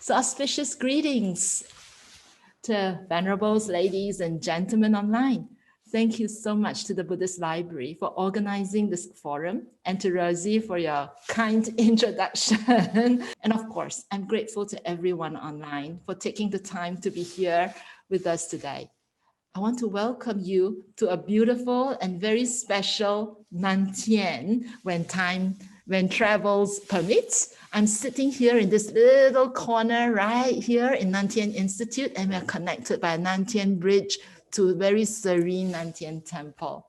So auspicious greetings to venerables, ladies and gentlemen online. Thank you so much to the Buddhist Library for organizing this forum, and to Rosie for your kind introduction. And of course, I'm grateful to everyone online for taking the time to be here with us today. I want to welcome you to a beautiful and very special Nantian when travels permits. I'm sitting here in this little corner right here in Nantian Institute, and we're connected by a Nantian bridge to a very serene Nantian temple.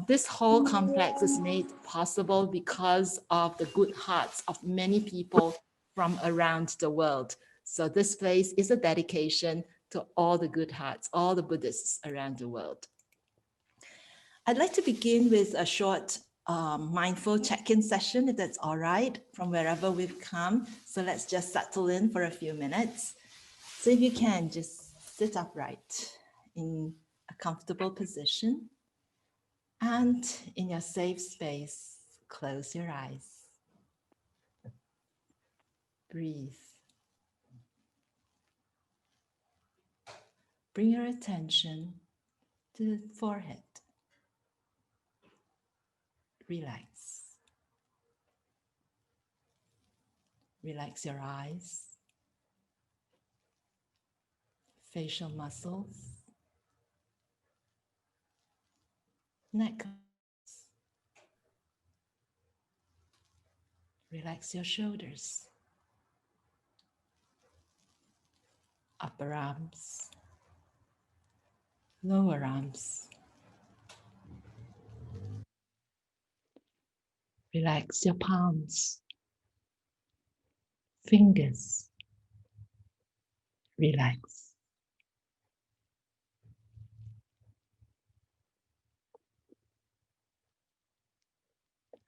This whole complex is made possible because of the good hearts of many people from around the world. So this place is a dedication to all the good hearts, all the Buddhists around the world. I'd like to begin with a short mindful check-in session, if that's all right, from wherever we've come. So let's just settle in for a few minutes. So if you can, just sit upright in a comfortable position, and in your safe space, close your eyes. Breathe. Bring your attention to the forehead. Relax. Relax your eyes, facial muscles, neck. Relax your shoulders, upper arms, lower arms. Relax your palms, fingers. Relax.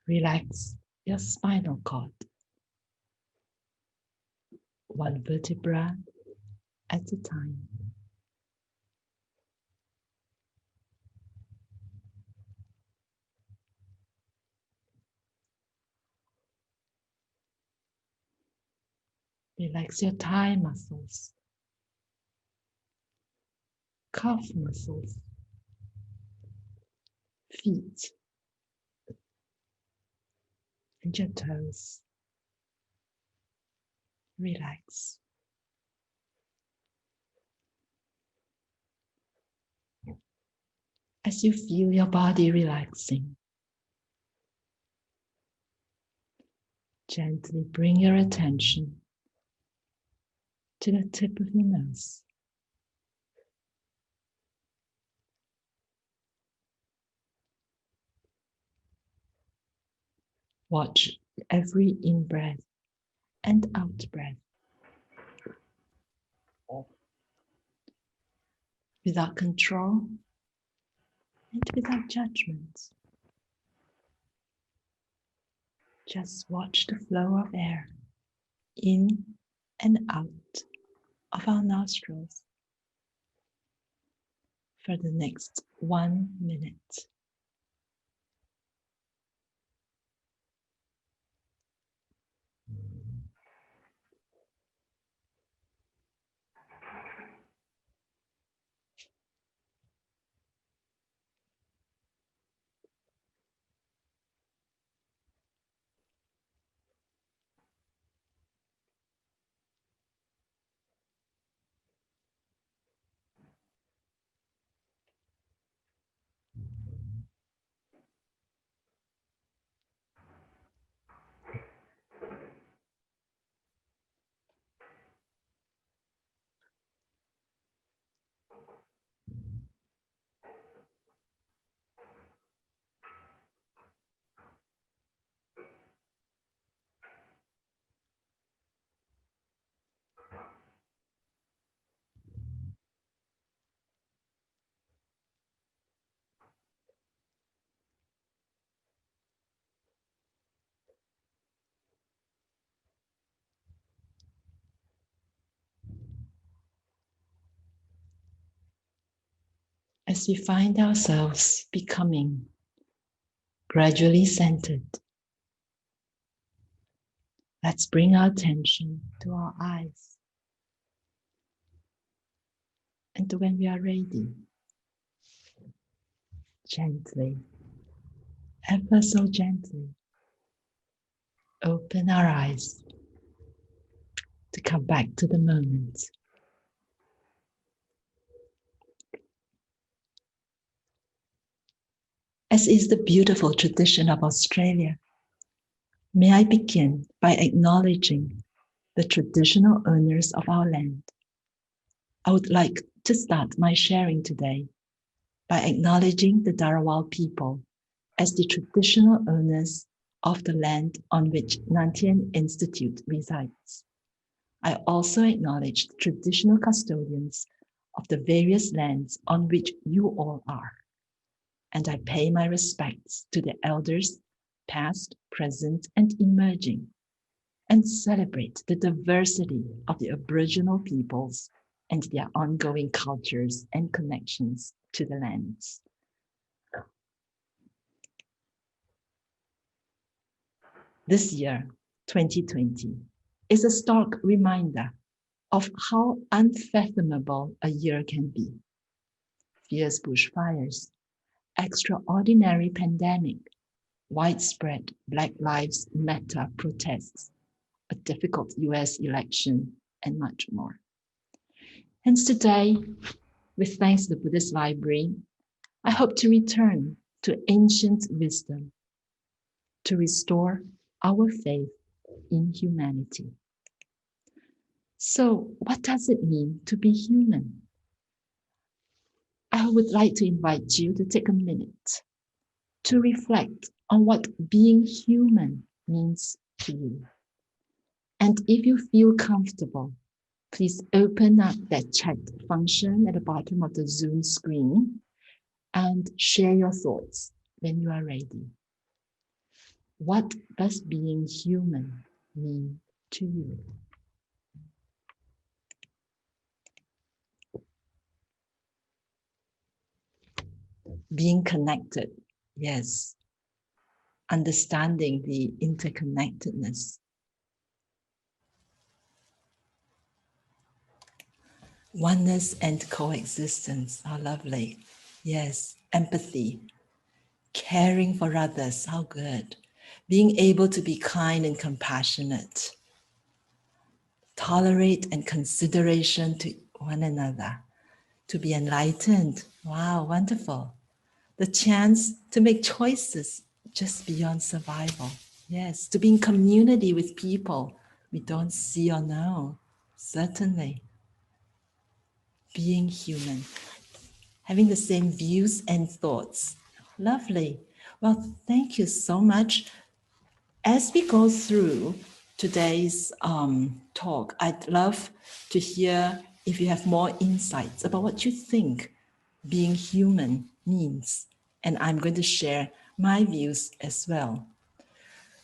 Relax your spinal cord, one vertebra at a time. Relax your thigh muscles, calf muscles, feet, and your toes. Relax. As you feel your body relaxing, gently bring your attention to the tip of your nose. Watch every in-breath and out-breath. Without control and without judgment. Just watch the flow of air in and out of our nostrils for the next 1 minute. As we find ourselves becoming gradually centered, Let's bring our attention to our eyes. And when we are ready, gently, ever so gently, open our eyes to come back to the moment. As is the beautiful tradition of Australia, may I begin by acknowledging the traditional owners of our land. I would like to start my sharing today by acknowledging the Dharawal people as the traditional owners of the land on which Nantian Institute resides. I also acknowledge the traditional custodians of the various lands on which you all are. And I pay my respects to the elders, past, present, and emerging, and celebrate the diversity of the Aboriginal peoples and their ongoing cultures and connections to the lands. This year, 2020, is a stark reminder of how unfathomable a year can be. Fierce bushfires, extraordinary pandemic, widespread Black Lives Matter protests, a difficult US election, and much more. Hence today, with thanks to the Buddhist Library, I hope to return to ancient wisdom to restore our faith in humanity. So, what does it mean to be human? I would like to invite you to take a minute to reflect on what being human means to you. And if you feel comfortable, please open up that chat function at the bottom of the Zoom screen and share your thoughts when you are ready. What does being human mean to you? Being connected, yes. Understanding the interconnectedness. Oneness and coexistence, how lovely. Yes, empathy, caring for others, how good. Being able to be kind and compassionate. Tolerate and consideration to one another. To be enlightened, wow, wonderful. The chance to make choices just beyond survival. Yes, to be in community with people we don't see or know, certainly. Being human, having the same views and thoughts. Lovely. Well, thank you so much. As we go through today's talk, I'd love to hear if you have more insights about what you think being human means. And I'm going to share my views as well.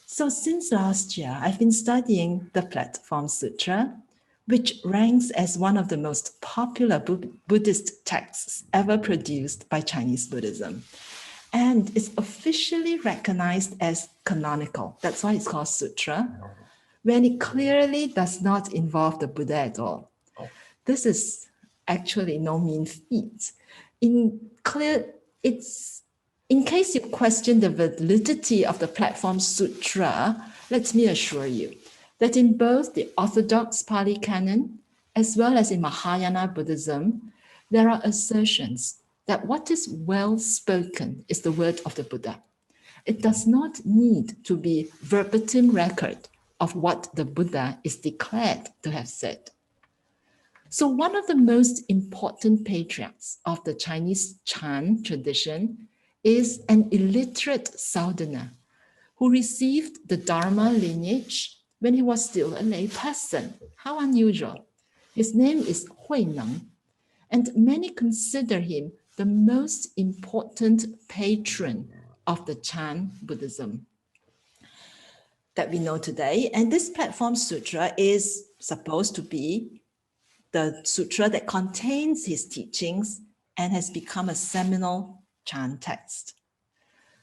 So since last year, I've been studying the Platform Sutra, which ranks as one of the most popular Buddhist texts ever produced by Chinese Buddhism. And is officially recognized as canonical. That's why it's called Sutra, when it clearly does not involve the Buddha at all. This is actually no mean feat. In case you question the validity of the Platform Sutra, let me assure you that in both the Orthodox Pali Canon as well as in Mahāyāna Buddhism, there are assertions that what is well spoken is the word of the Buddha. It does not need to be verbatim record of what the Buddha is declared to have said. So one of the most important patriarchs of the Chinese Chan tradition is an illiterate southerner who received the Dharma lineage when he was still a lay person. How unusual. His name is Huineng, and many consider him the most important patron of the Chan Buddhism that we know today. And this Platform Sutra is supposed to be the sutra that contains his teachings and has become a seminal Chan text.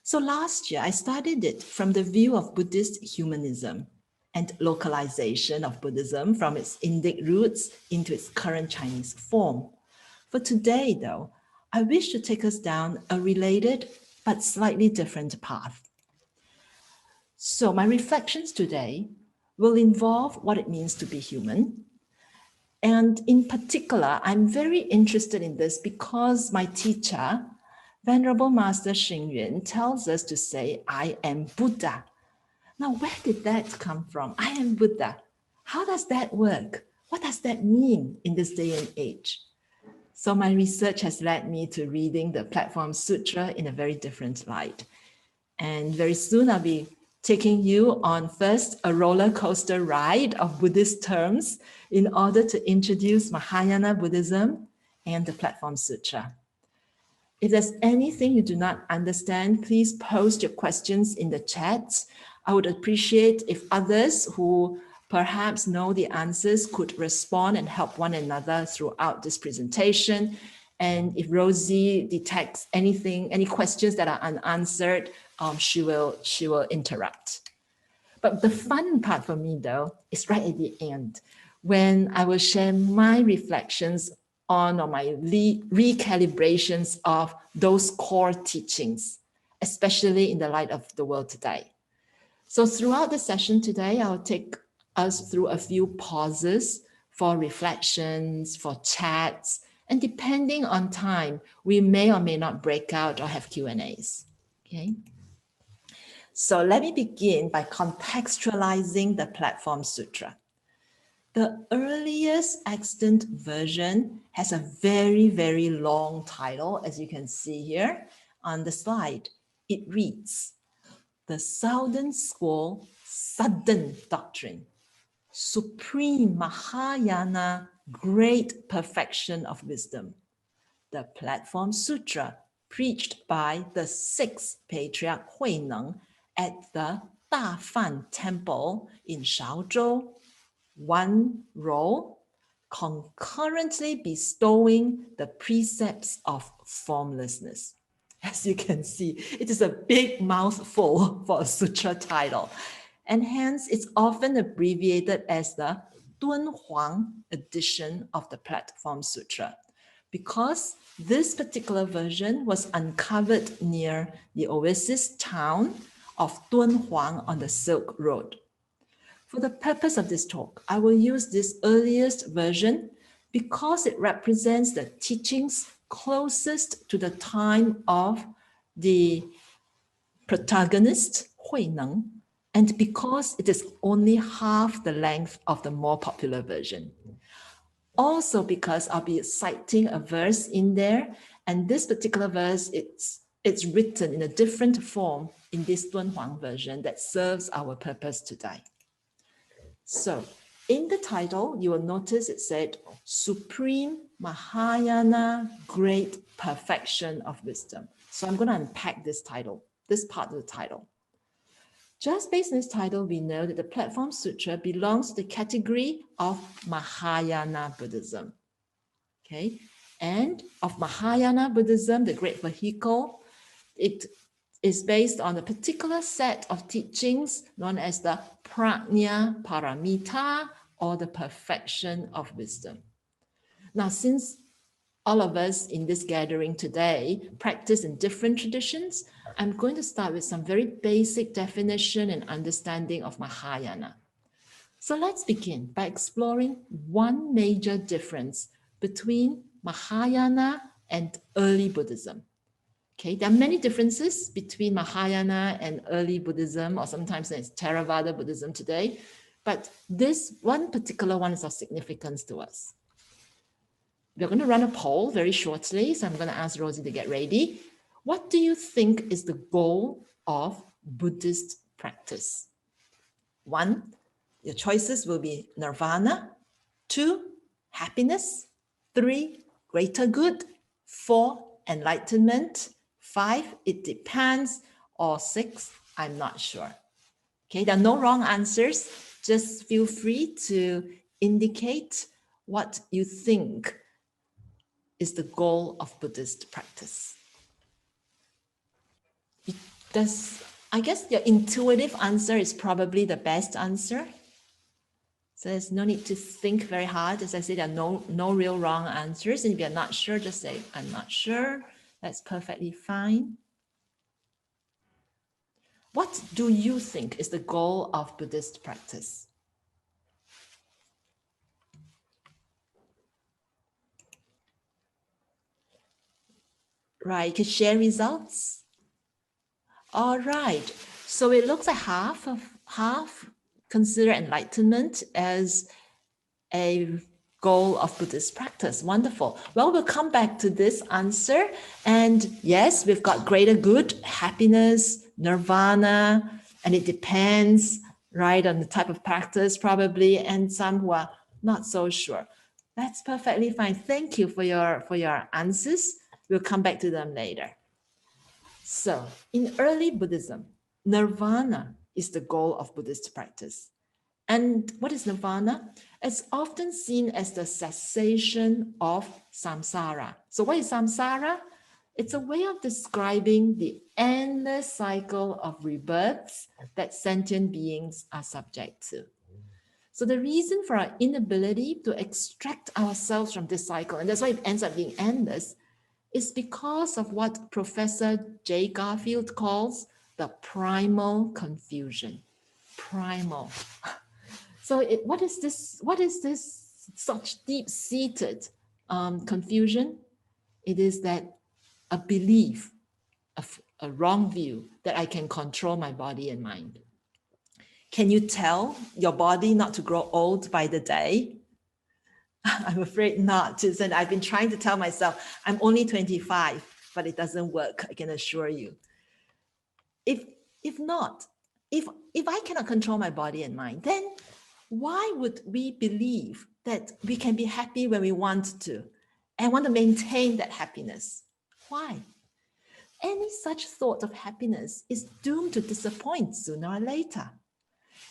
So last year, I studied it from the view of Buddhist humanism. and localization of Buddhism from its Indic roots into its current Chinese form. For today, though, I wish to take us down a related but slightly different path. So my reflections today will involve what it means to be human. And in particular, I'm very interested in this because my teacher, Venerable Master Xing tells us to say, I am Buddha. Now, where did that come from? I am Buddha. How does that work? What does that mean in this day and age? So my research has led me to reading the Platform Sutra in a very different light. And very soon I'll be taking you on first a roller coaster ride of Buddhist terms in order to introduce Mahāyāna Buddhism and the Platform Sutra. If there's anything you do not understand, please post your questions in the chat. I would appreciate if others who perhaps know the answers could respond and help one another throughout this presentation. And if Rosie detects anything, any questions that are unanswered, she will interrupt. But the fun part for me, though, is right at the end, when I will share my reflections on or my recalibrations of those core teachings, especially in the light of the world today. So throughout the session today, I'll take us through a few pauses for reflections, for chats, and depending on time, we may or may not break out or have Q&As, okay? So let me begin by contextualizing the Platform Sutra. The earliest extant version has a very, very long title, as you can see here on the slide. It reads, The Southern School Sudden Doctrine, Supreme Mahāyāna Great Perfection of Wisdom, the Platform Sutra preached by the Sixth Patriarch Huineng at the Dafan Temple in Shaozhou, one role, concurrently bestowing the precepts of formlessness. As you can see, it is a big mouthful for a sutra title, and hence it's often abbreviated as the Dunhuang edition of the Platform Sutra, because this particular version was uncovered near the oasis town of Dunhuang on the Silk Road. For the purpose of this talk, I will use this earliest version because it represents the teachings closest to the time of the protagonist, Huineng, and because it is only half the length of the more popular version. Also because I'll be citing a verse in there, and this particular verse, it's written in a different form in this Dunhuang version that serves our purpose today. So in the title, you will notice it said, Supreme Mahāyāna Great Perfection of Wisdom. So I'm going to unpack this title, this part of the title. Just based on this title, we know that the Platform Sutra belongs to the category of Mahāyāna Buddhism. Okay, and of Mahāyāna Buddhism, the great vehicle, it is based on a particular set of teachings known as the Prajna Paramita, or the perfection of wisdom. Now, since all of us in this gathering today practice in different traditions, I'm going to start with some very basic definition and understanding of Mahāyāna. So let's begin by exploring one major difference between Mahāyāna and early Buddhism. Okay, there are many differences between Mahāyāna and early Buddhism, or sometimes it's Theravada Buddhism today, but this one particular one is of significance to us. We're going to run a poll very shortly, so I'm going to ask Rosie to get ready. What do you think is the goal of Buddhist practice? 1, your choices will be nirvana. 2, happiness. 3, greater good. 4, enlightenment. 5, it depends. Or 6, I'm not sure. Okay, there are no wrong answers. Just feel free to indicate what you think is the goal of Buddhist practice. I guess your intuitive answer is probably the best answer. So there's no need to think very hard. As I said, there are no real wrong answers. And if you're not sure, just say, I'm not sure. That's perfectly fine. What do you think is the goal of Buddhist practice? Right, you can share results. All right, so it looks like half consider enlightenment as a goal of Buddhist practice. Wonderful. Well, we'll come back to this answer. And yes, we've got greater good, happiness, nirvana, and it depends, right, on the type of practice probably, and some who are not so sure. That's perfectly fine. Thank you for your answers. We'll come back to them later. So in early Buddhism, nirvana is the goal of Buddhist practice. And what is nirvana? It's often seen as the cessation of samsāra. So what is samsāra? It's a way of describing the endless cycle of rebirths that sentient beings are subject to. So the reason for our inability to extract ourselves from this cycle, and that's why it ends up being endless, is because of what Professor J. Garfield calls the primal confusion. Primal. So what is this such deep-seated confusion? It is that a belief, a wrong view that I can control my body and mind. Can you tell your body not to grow old by the day? I'm afraid not. And I've been trying to tell myself, I'm only 25, but it doesn't work, I can assure you. If I cannot control my body and mind, then why would we believe that we can be happy when we want to and want to maintain that happiness? Why? Any such thought of happiness is doomed to disappoint sooner or later.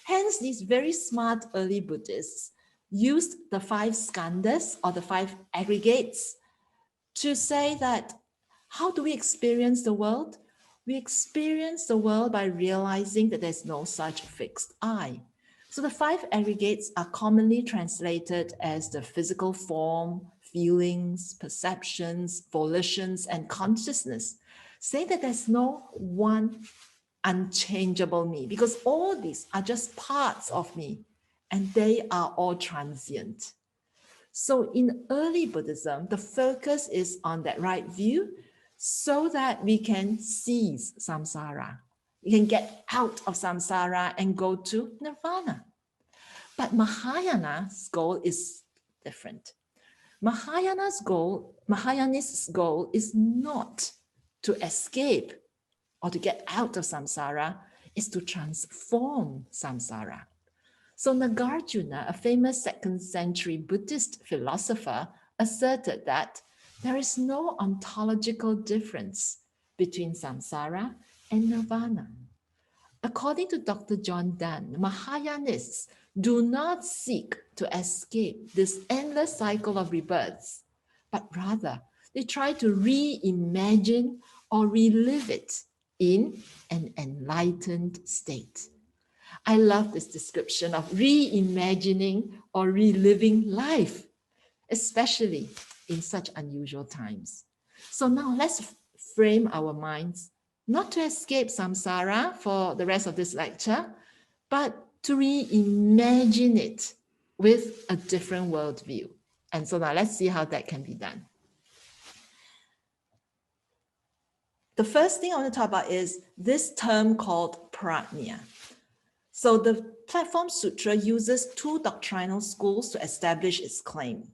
Hence, these very smart early Buddhists used the 5 skandhas or the 5 aggregates to say that how do we experience the world? We experience the world by realizing that there's no such fixed I. So the 5 aggregates are commonly translated as the physical form, feelings, perceptions, volitions, and consciousness, saying that there's no one unchangeable me, because all these are just parts of me and they are all transient. So in early Buddhism, the focus is on that right view so that we can cease samsara. We can get out of samsara and go to nirvana. But Mahāyāna's goal is different. Mahāyāna's goal is not to escape or to get out of samsara, is to transform samsara. So Nagarjuna, a famous 2nd century Buddhist philosopher, asserted that there is no ontological difference between samsara and nirvana. According to Dr. John Dunn, Mahāyānists do not seek to escape this endless cycle of rebirths, but rather they try to reimagine or relive it in an enlightened state. I love this description of reimagining or reliving life, especially in such unusual times. So now let's frame our minds, not to escape samsara for the rest of this lecture, but to reimagine it with a different worldview. And so now let's see how that can be done. The first thing I want to talk about is this term called prajna. So the Platform Sutra uses 2 doctrinal schools to establish its claim.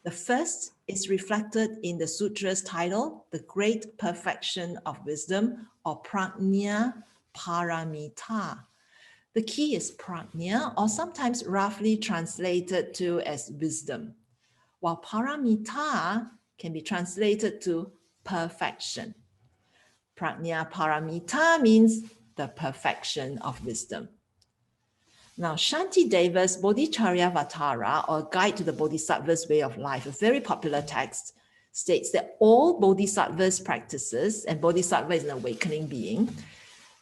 The first is reflected in the sutra's title, The Great Perfection of Wisdom, or prajna paramita. The key is prajna, or sometimes roughly translated to as wisdom, while paramita can be translated to perfection. Prajna paramita means the perfection of wisdom. Now, Shantideva's Bodhicharyavatara, or Guide to the Bodhisattva's Way of Life, a very popular text, states that all bodhisattva's practices, and bodhisattva is an awakening being,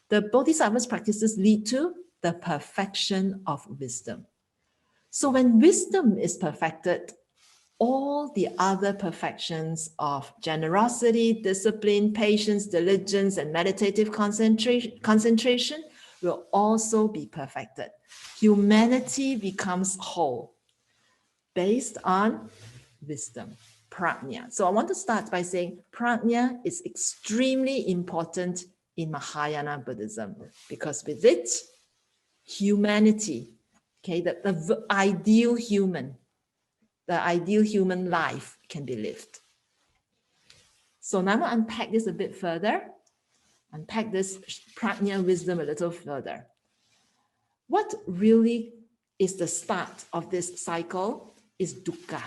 the bodhisattva's practices lead to the perfection of wisdom. So when wisdom is perfected, all the other perfections of generosity, discipline, patience, diligence, and meditative concentration will also be perfected. Humanity becomes whole based on wisdom, prajna. So I want to start by saying prajna is extremely important in Mahāyāna Buddhism, because with it, humanity, okay, the ideal human life can be lived. So now I'm going to unpack this a bit further, unpack this prajna wisdom a little further. What really is the start of this cycle is dukkha,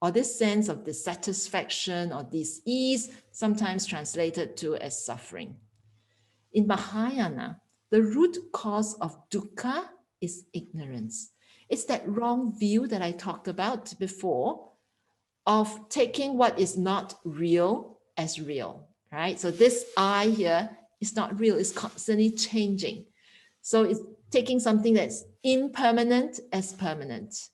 or this sense of dissatisfaction or dis-ease, sometimes translated to as suffering. In Mahāyāna, the root cause of dukkha is ignorance. It's that wrong view that I talked about before of taking what is not real as real, right? So this I here is not real, it's constantly changing. So it's taking something that's impermanent as permanent.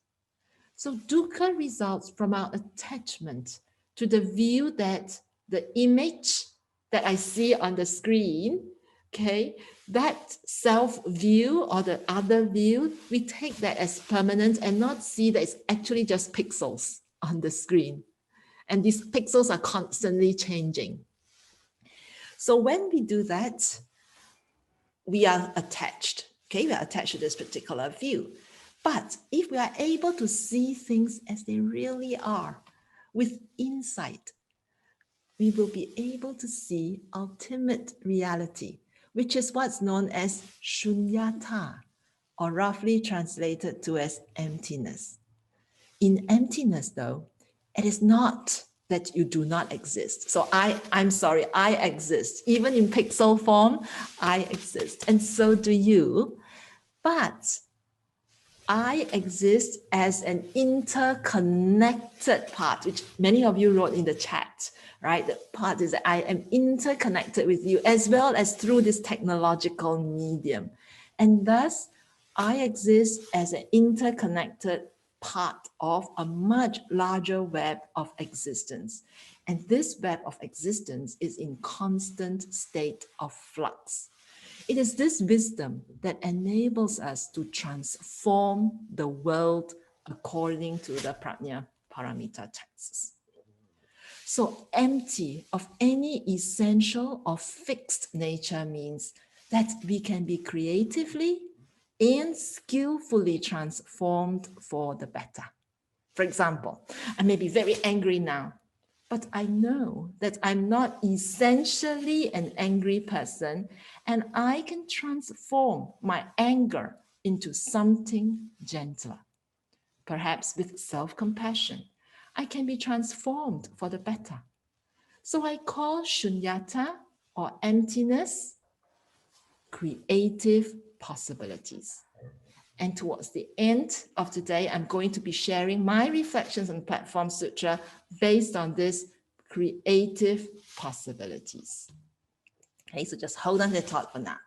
So dukkha results from our attachment to the view that the image that I see on the screen, okay, that self-view or the other view, we take that as permanent and not see that it's actually just pixels on the screen. And these pixels are constantly changing. So when we do that, we are attached, okay? We are attached to this particular view. But if we are able to see things as they really are, with insight, we will be able to see ultimate reality, which is what's known as shunyata, or roughly translated to as emptiness. In emptiness, though, it is not that you do not exist. So I'm sorry, I exist. Even in pixel form, I exist. And so do you. But I exist as an interconnected part, which many of you wrote in the chat, right? The part is that I am interconnected with you as well as through this technological medium. And thus, I exist as an interconnected part of a much larger web of existence. And this web of existence is in constant state of flux. It is this wisdom that enables us to transform the world according to the Prajna Paramita texts. So empty of any essential or fixed nature means that we can be creatively and skillfully transformed for the better. For example, I may be very angry now, but I know that I'm not essentially an angry person, and I can transform my anger into something gentler. Perhaps with self-compassion, I can be transformed for the better. So I call shunyata, or emptiness, creative possibilities. And towards the end of today, I'm going to be sharing my reflections on Platform Sutra based on these creative possibilities. Okay, so just hold on to the thought for now.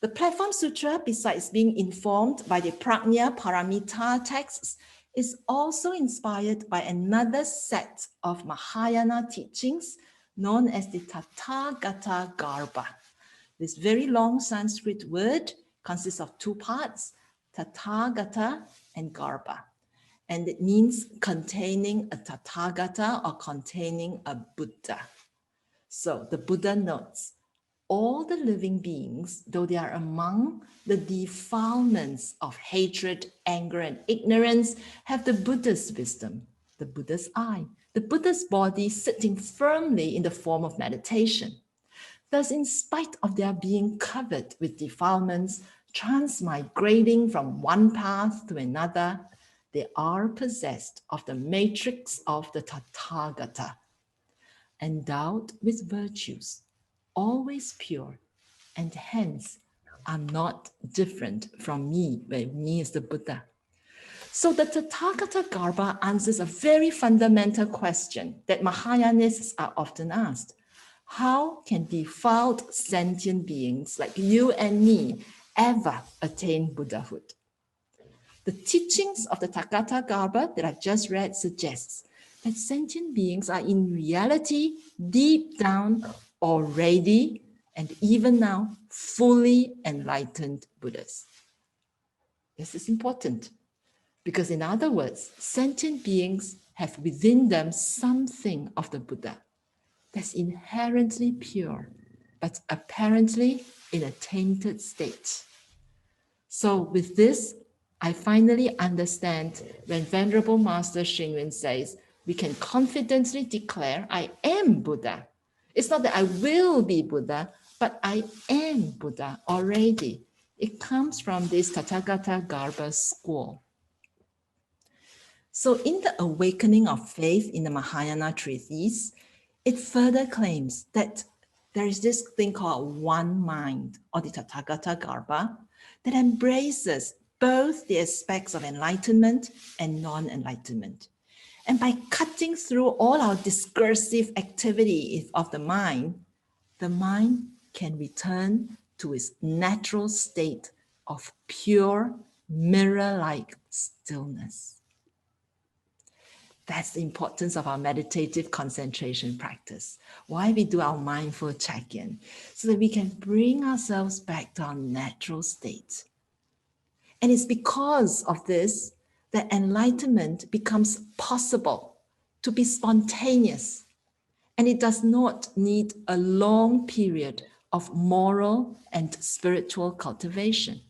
The Platform Sutra, besides being informed by the Prajna Paramita texts, is also inspired by another set of Mahāyāna teachings known as the Tathāgatagarbha. This very long Sanskrit word consists of two parts, Tathāgata and Garbha. And it means containing a Tathāgata or containing a Buddha. So the Buddha notes, all the living beings, though they are among the defilements of hatred, anger, and ignorance, have the Buddha's wisdom, the Buddha's eye, the Buddha's body sitting firmly in the form of meditation. Thus, in spite of their being covered with defilements, transmigrating from one path to another, they are possessed of the matrix of the Tathāgata, endowed with virtues, always pure, and hence are not different from me, where me is the Buddha. So the Tathāgatagarbha answers a very fundamental question that Mahāyānists are often asked. How can defiled sentient beings like you and me ever attain Buddhahood? The teachings of the Tathāgatagarbha that I've just read suggests that sentient beings are in reality deep down already and even now fully enlightened Buddhas. This is important because, in other words, sentient beings have within them something of the Buddha that's inherently pure, but apparently in a tainted state. So with this, I finally understand when Venerable Master Xing Yun says, we can confidently declare, I am Buddha. It's not that I will be Buddha, but I am Buddha already. It comes from this Tathāgatagarbha school. So in the Awakening of Faith in the Mahāyāna treatise, it further claims that there is this thing called one mind, or the Tathāgatagarbha, that embraces both the aspects of enlightenment and non-enlightenment. And by cutting through all our discursive activity of the mind can return to its natural state of pure, mirror-like stillness. That's the importance of our meditative concentration practice. Why we do our mindful check-in, so that we can bring ourselves back to our natural state. And it's because of this that enlightenment becomes possible to be spontaneous. And it does not need a long period of moral and spiritual cultivation.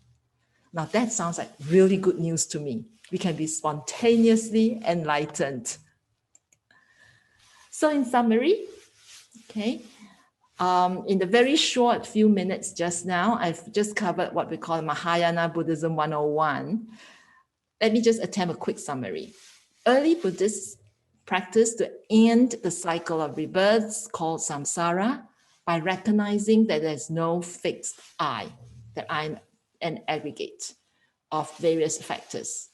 Now that sounds like really good news to me. We can be spontaneously enlightened. So in summary, okay, in the very short few minutes just now, I've just covered what we call Mahāyāna Buddhism 101. Let me just attempt a quick summary. Early Buddhists practiced to end the cycle of rebirths called samsāra by recognizing that there's no fixed I, that I'm an aggregate of various factors.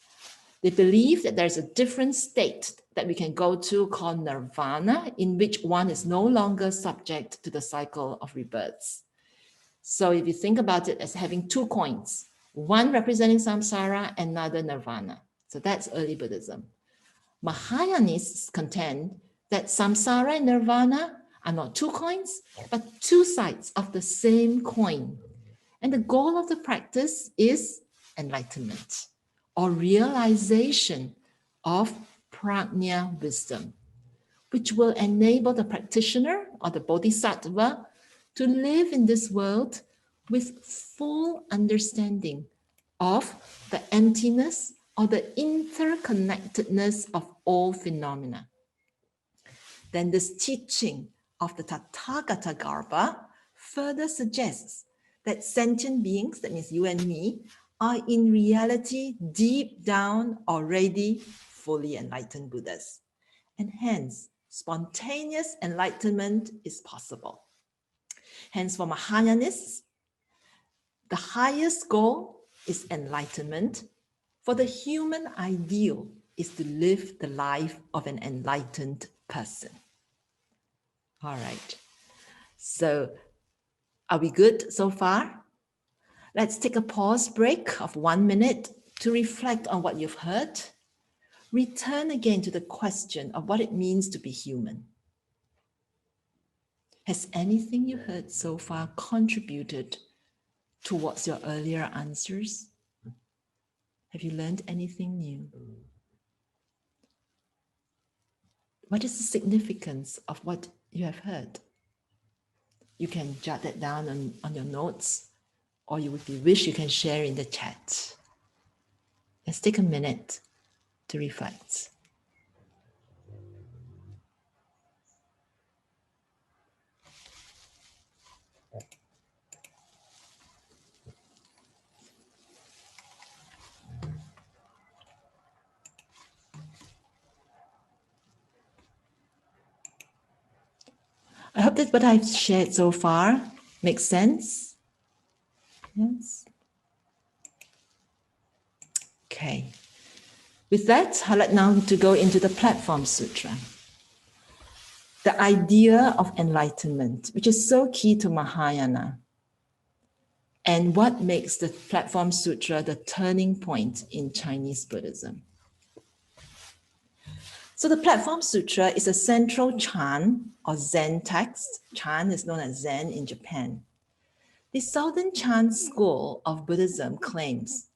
They believe that there's a different state that we can go to called nirvana, in which one is no longer subject to the cycle of rebirths. So if you think about it as having two coins, one representing samsara, another nirvana. So that's early Buddhism. Mahāyānists contend that samsara and nirvana are not two coins, but two sides of the same coin. And the goal of the practice is enlightenment, or realization of prajna wisdom, which will enable the practitioner or the bodhisattva to live in this world with full understanding of the emptiness or the interconnectedness of all phenomena. Then this teaching of the Tathāgatagarbha further suggests that sentient beings, that means you and me, are in reality deep down already fully enlightened Buddhas. And hence, spontaneous enlightenment is possible. Hence, for Mahāyānists, the highest goal is enlightenment. For the human ideal is to live the life of an enlightened person. All right. So, are we good so far? Let's take a pause break of 1 minute to reflect on what you've heard. Return again to the question of what it means to be human. Has anything you heard so far contributed towards your earlier answers? Have you learned anything new? What is the significance of what you have heard? You can jot that down on your notes, or if you wish, you can share in the chat. Let's take a minute to reflect. I hope that what I've shared so far makes sense. Yes. Okay. With that, I'd like now to go into the Platform Sutra. The idea of enlightenment, which is so key to Mahāyāna. and what makes the Platform Sutra the turning point in Chinese Buddhism. So the Platform Sutra is a central Chan or Zen text. Chan is known as Zen in Japan. The Southern Chan school of Buddhism claims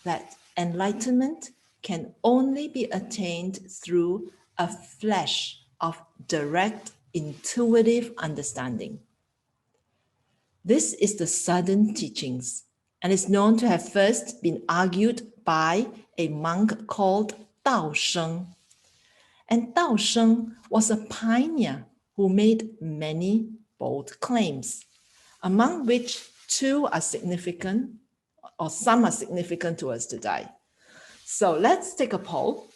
that enlightenment can only be attained through a flash of direct intuitive understanding. This is the Southern teachings and is known to have first been argued by a monk called Dao Sheng. And Dao Sheng was a pioneer who made many bold claims, among which two are significant, or some are significant to us today. So let's take a poll.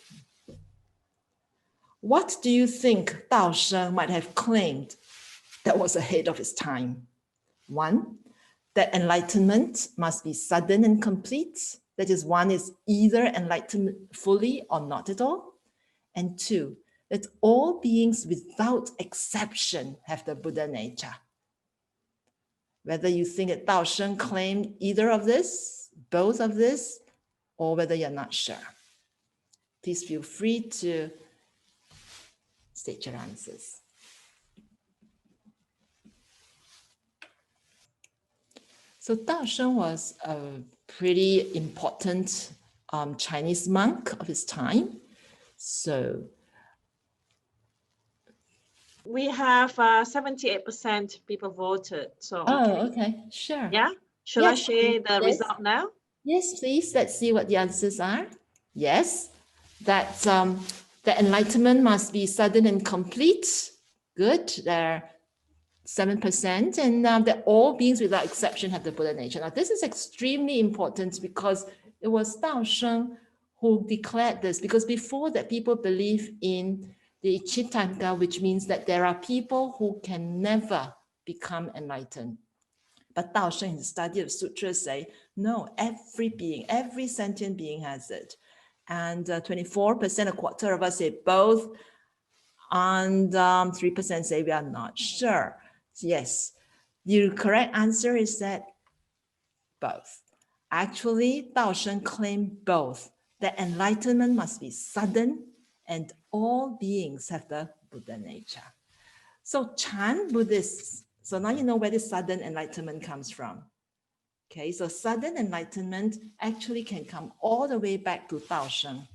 What do you think Dao Sheng might have claimed that was ahead of his time? 1, that enlightenment must be sudden and complete. That is, one is either enlightened fully or not at all. And 2, that all beings without exception have the Buddha nature. Whether you think that Dao Sheng claimed either of this, both of this, or whether you're not sure, please feel free to state your answers. So Dao Sheng was a pretty important Chinese monk of his time. So we have 78% people voted. So okay, sure. Yeah, should I share the result now? Yes, please. Let's see what the answers are. Yes, that the enlightenment must be sudden and complete. Good. There 7%, and that all beings without exception have the Buddha nature. Now, this is extremely important because it was Dao Sheng who declared this, because before that, people believe in the Chittanga, which means that there are people who can never become enlightened. But Dao Sheng, in the study of sutras, say, no, every being, every sentient being has it. And 24%, a quarter of us say both, and 3% say we are not sure. Yes, the correct answer is that both. Actually, Dao Sheng claimed both. The enlightenment must be sudden and all beings have the Buddha nature. So Chan Buddhists, so now you know where the sudden enlightenment comes from. Okay, so sudden enlightenment actually can come all the way back to Dao Sheng.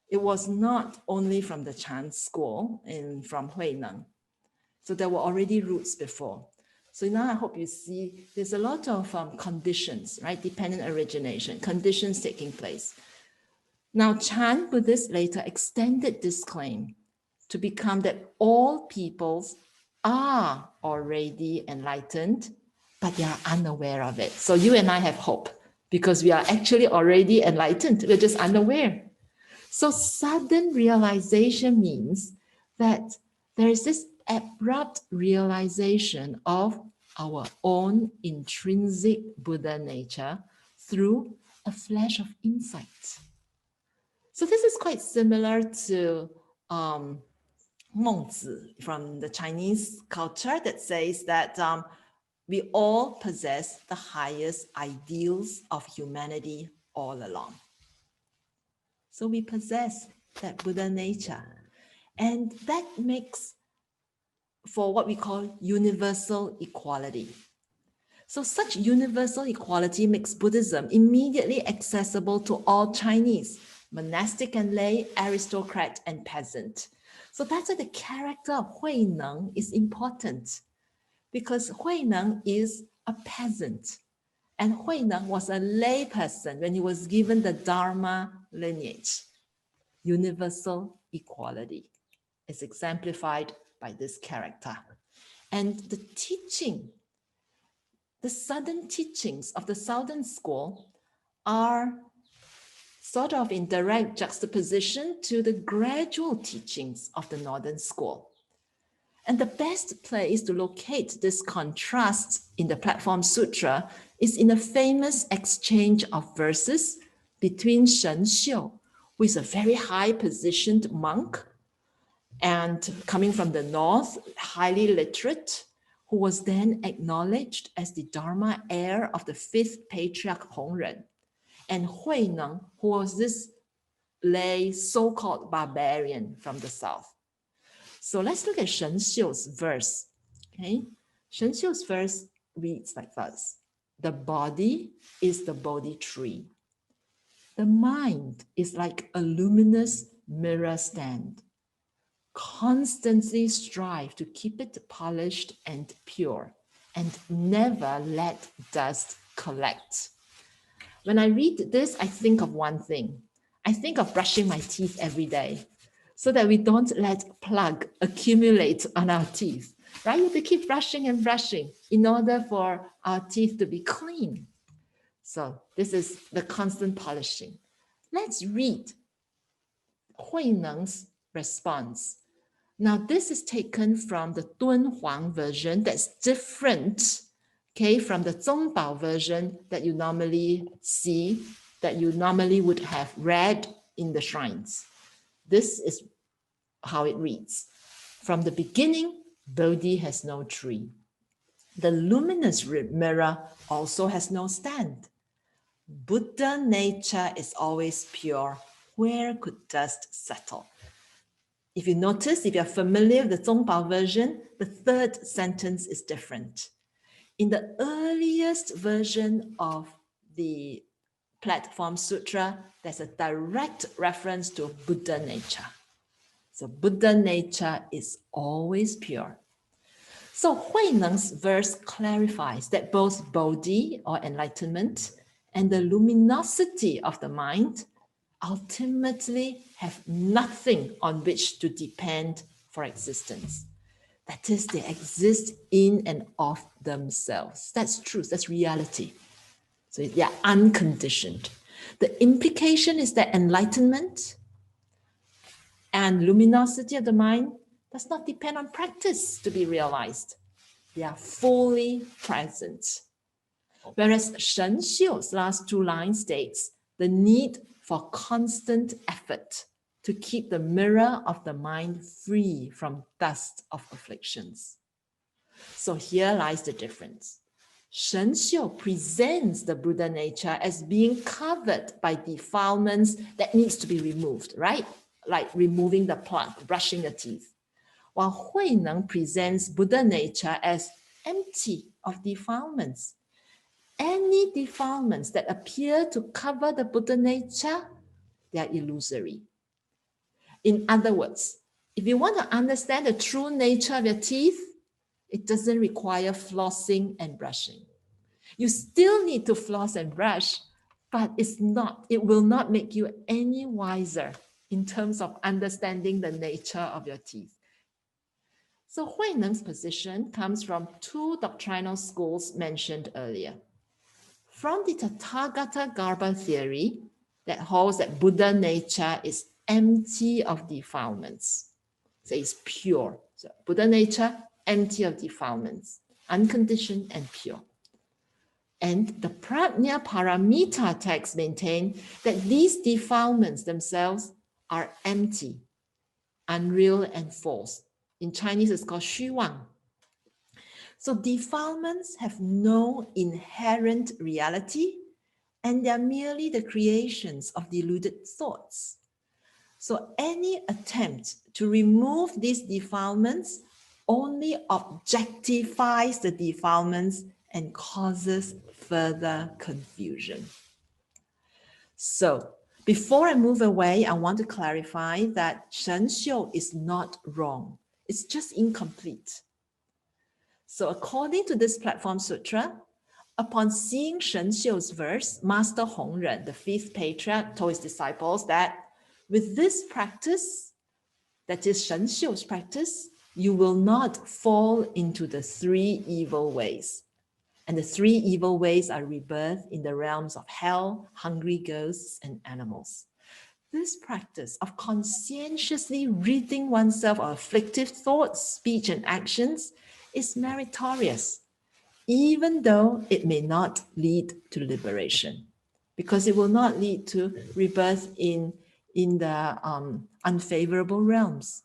It was not only from the Chan school from Huineng. So there were already roots before. So now I hope you see there's a lot of conditions, right? Dependent origination, conditions taking place. Now, Chan Buddhists later extended this claim to become that all peoples are already enlightened, but they are unaware of it. So you and I have hope because we are actually already enlightened. We're just unaware. So sudden realization means that there is this abrupt realization of our own intrinsic Buddha nature through a flash of insight. So this is quite similar to Mengzi from the Chinese culture that says that we all possess the highest ideals of humanity all along. So we possess that Buddha nature. And that makes for what we call universal equality. So such universal equality makes Buddhism immediately accessible to all Chinese, monastic and lay, aristocrat and peasant. So that's why the character of Huineng is important, because Huineng is a peasant. And Huineng was a lay person when he was given the Dharma lineage. Universal equality is exemplified by this character. And the teaching, the sudden teachings of the Southern school are sort of in direct juxtaposition to the gradual teachings of the Northern school. And the best place to locate this contrast in the Platform Sutra is in a famous exchange of verses between Shenxiu, who is a very high positioned monk and coming from the north, highly literate, who was then acknowledged as the Dharma heir of the fifth patriarch Hongren, and Huineng, who was this lay so-called barbarian from the south. So let's look at Shenxiu's verse. Okay, Shenxiu's verse reads like this: the body is the Bodhi tree. The mind is like a luminous mirror stand. Constantly strive to keep it polished and pure, and never let dust collect. When I read this, I think of one thing. I think of brushing my teeth every day so that we don't let plug accumulate on our teeth, right? You have to keep brushing and brushing in order for our teeth to be clean. So this is the constant polishing. Let's read Huineng's response. Now, this is taken from the Dunhuang version that's different, okay, from the Zongbao version that you normally see, that you normally would have read in the shrines. This is how it reads. From the beginning, Bodhi has no tree. The luminous mirror also has no stand. Buddha nature is always pure. Where could dust settle? If you notice, if you're familiar with the Zongbao version, the third sentence is different. In the earliest version of the Platform Sutra, there's a direct reference to Buddha nature. So Buddha nature is always pure. So Huineng's verse clarifies that both Bodhi or enlightenment and the luminosity of the mind ultimately have nothing on which to depend for existence. That is, they exist in and of themselves. That's truth, that's reality. So they are unconditioned. The implication is that enlightenment and luminosity of the mind does not depend on practice to be realized. They are fully present. Whereas Shenxiu's last two lines states the need for constant effort to keep the mirror of the mind free from dust of afflictions. So here lies the difference. Shenxiu presents the Buddha nature as being covered by defilements that needs to be removed, right? Like removing the plug, brushing the teeth. While Huineng presents Buddha nature as empty of defilements. Any defilements that appear to cover the Buddha nature, they are illusory. In other words, if you want to understand the true nature of your teeth, it doesn't require flossing and brushing. You still need to floss and brush, but it will not make you any wiser in terms of understanding the nature of your teeth. So Huineng's position comes from two doctrinal schools mentioned earlier. From the Tathāgatagarbha theory that holds that Buddha nature is empty of defilements. So it's pure. So Buddha nature, empty of defilements, unconditioned and pure. And the Prajna Paramita text maintain that these defilements themselves are empty, unreal and false. In Chinese, it's called 虚妄. So defilements have no inherent reality, and they are merely the creations of deluded thoughts. So any attempt to remove these defilements only objectifies the defilements and causes further confusion. So before I move away, I want to clarify that Shenxiu is not wrong. It's just incomplete. So according to this Platform Sutra, upon seeing Shenxiu's verse, Master Hongren, the fifth patriarch, told his disciples that with this practice, that is Shenxiu's practice, you will not fall into the three evil ways. And the three evil ways are rebirth in the realms of hell, hungry ghosts, and animals. This practice of conscientiously ridding oneself of afflictive thoughts, speech, and actions is meritorious, even though it may not lead to liberation, because it will not lead to rebirth in the unfavorable realms.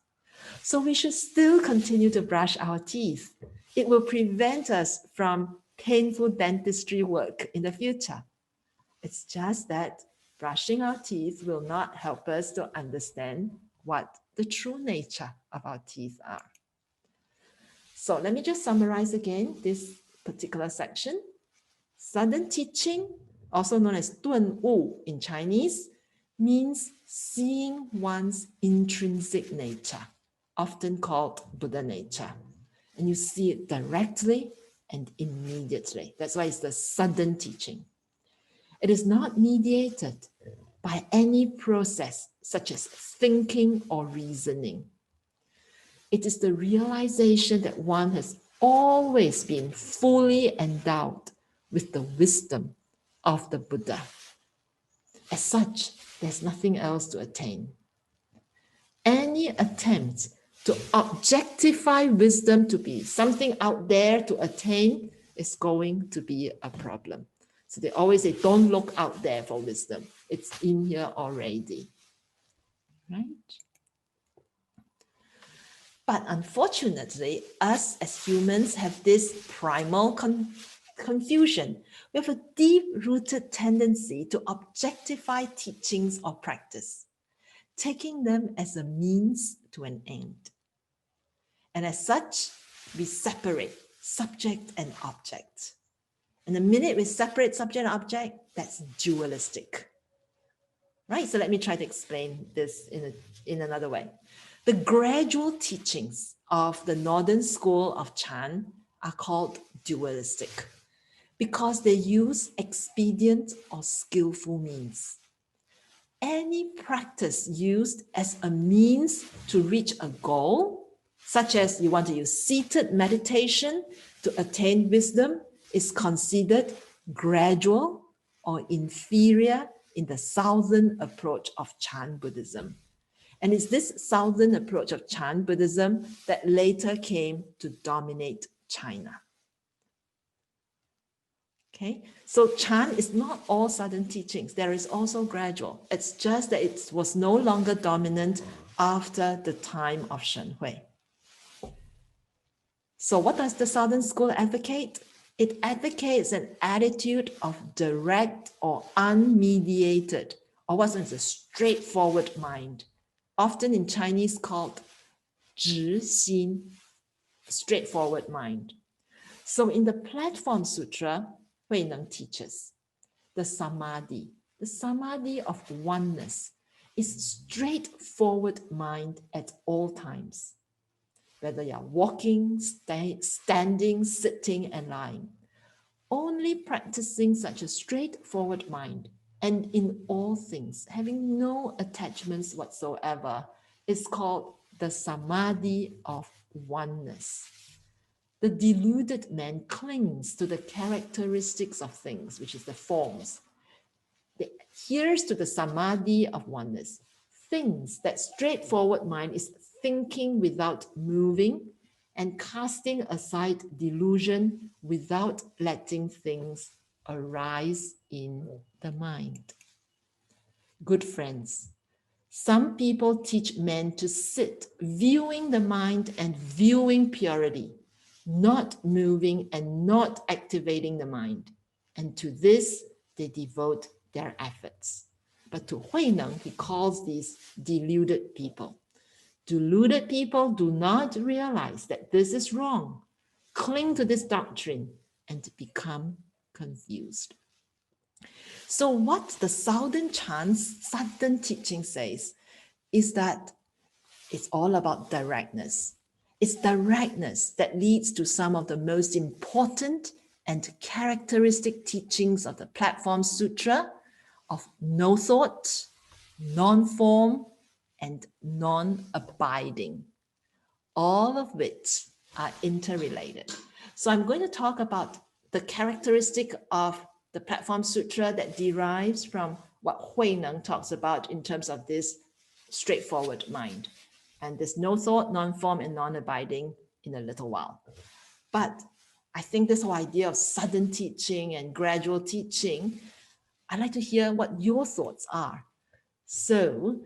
So we should still continue to brush our teeth, It will prevent us from painful dentistry work in the future. It's just that brushing our teeth will not help us to understand what the true nature of our teeth are. So let me just summarize again this particular section. Sudden teaching, also known as 顿悟 in Chinese, means seeing one's intrinsic nature, often called Buddha nature. And you see it directly and immediately. That's why it's the sudden teaching. It is not mediated by any process such as thinking or reasoning. It is the realization that one has always been fully endowed with the wisdom of the Buddha. As such, there's nothing else to attain. Any attempt to objectify wisdom to be something out there to attain is going to be a problem. So they always say, don't look out there for wisdom. It's in here already, right? But unfortunately, us as humans have this primal confusion. We have a deep-rooted tendency to objectify teachings or practice, taking them as a means to an end. And as such, we separate subject and object. And the minute we separate subject and object, that's dualistic. Right? So let me try to explain this in another way. The gradual teachings of the Northern School of Chan are called dualistic because they use expedient or skillful means. Any practice used as a means to reach a goal, such as you want to use seated meditation to attain wisdom, is considered gradual or inferior in the Southern approach of Chan Buddhism. And it's this Southern approach of Chan Buddhism that later came to dominate China. Okay, so Chan is not all Southern teachings. There is also gradual. It's just that it was no longer dominant after the time of Shenhui. So what does the Southern school advocate? It advocates an attitude of direct or unmediated, or what's known as a straightforward mind, often in Chinese called 直心, straightforward mind. So in the Platform Sutra, Huineng teaches the samadhi of oneness is straightforward mind at all times. Whether you're walking, standing, sitting, and lying. Only practicing such a straightforward mind and in all things, having no attachments whatsoever, is called the samadhi of oneness. The deluded man clings to the characteristics of things, which is the forms. They adheres to the samadhi of oneness. Things, that straightforward mind is thinking without moving and casting aside delusion without letting things arise in the mind. Good friends, some people teach men to sit, viewing the mind and viewing purity, not moving and not activating the mind. And to this, they devote their efforts. But to Huineng, he calls these deluded people. Deluded people do not realize that this is wrong, cling to this doctrine, and become confused. So what the Southern Chan's Southern teaching says is that it's all about directness. It's directness that leads to some of the most important and characteristic teachings of the Platform Sutra of no thought, non-form, and non-abiding, all of which are interrelated. So I'm going to talk about the characteristic of the Platform Sutra that derives from what Huineng talks about in terms of this straightforward mind. And there's no thought, non-form, and non-abiding in a little while. But I think this whole idea of sudden teaching and gradual teaching, I'd like to hear what your thoughts are. So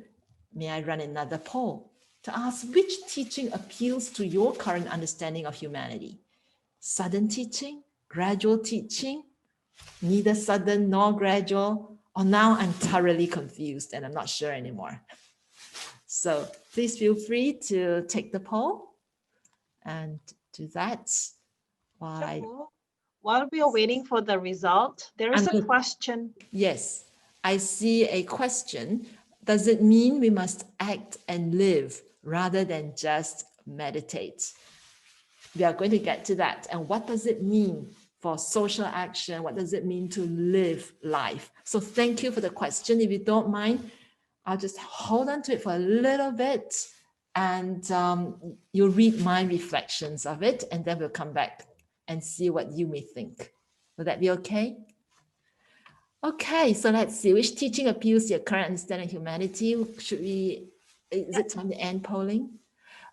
may I run another poll to ask which teaching appeals to your current understanding of humanity? sudden teaching, gradual teaching, neither sudden nor gradual, or now I'm thoroughly confused and I'm not sure anymore. So please feel free to take the poll and do that. While we are waiting for the result, there is a question. Yes, I see a question. Does it mean we must act and live rather than just meditate? We are going to get to that. And what does it mean for social action? What does it mean to live life? So thank you for the question. If you don't mind, I'll just hold on to it for a little bit and you'll read my reflections of it, and then we'll come back and see what you may think. Will that be okay? Okay, so let's see. Which teaching appeals to your current understanding of humanity? Is it time to end polling?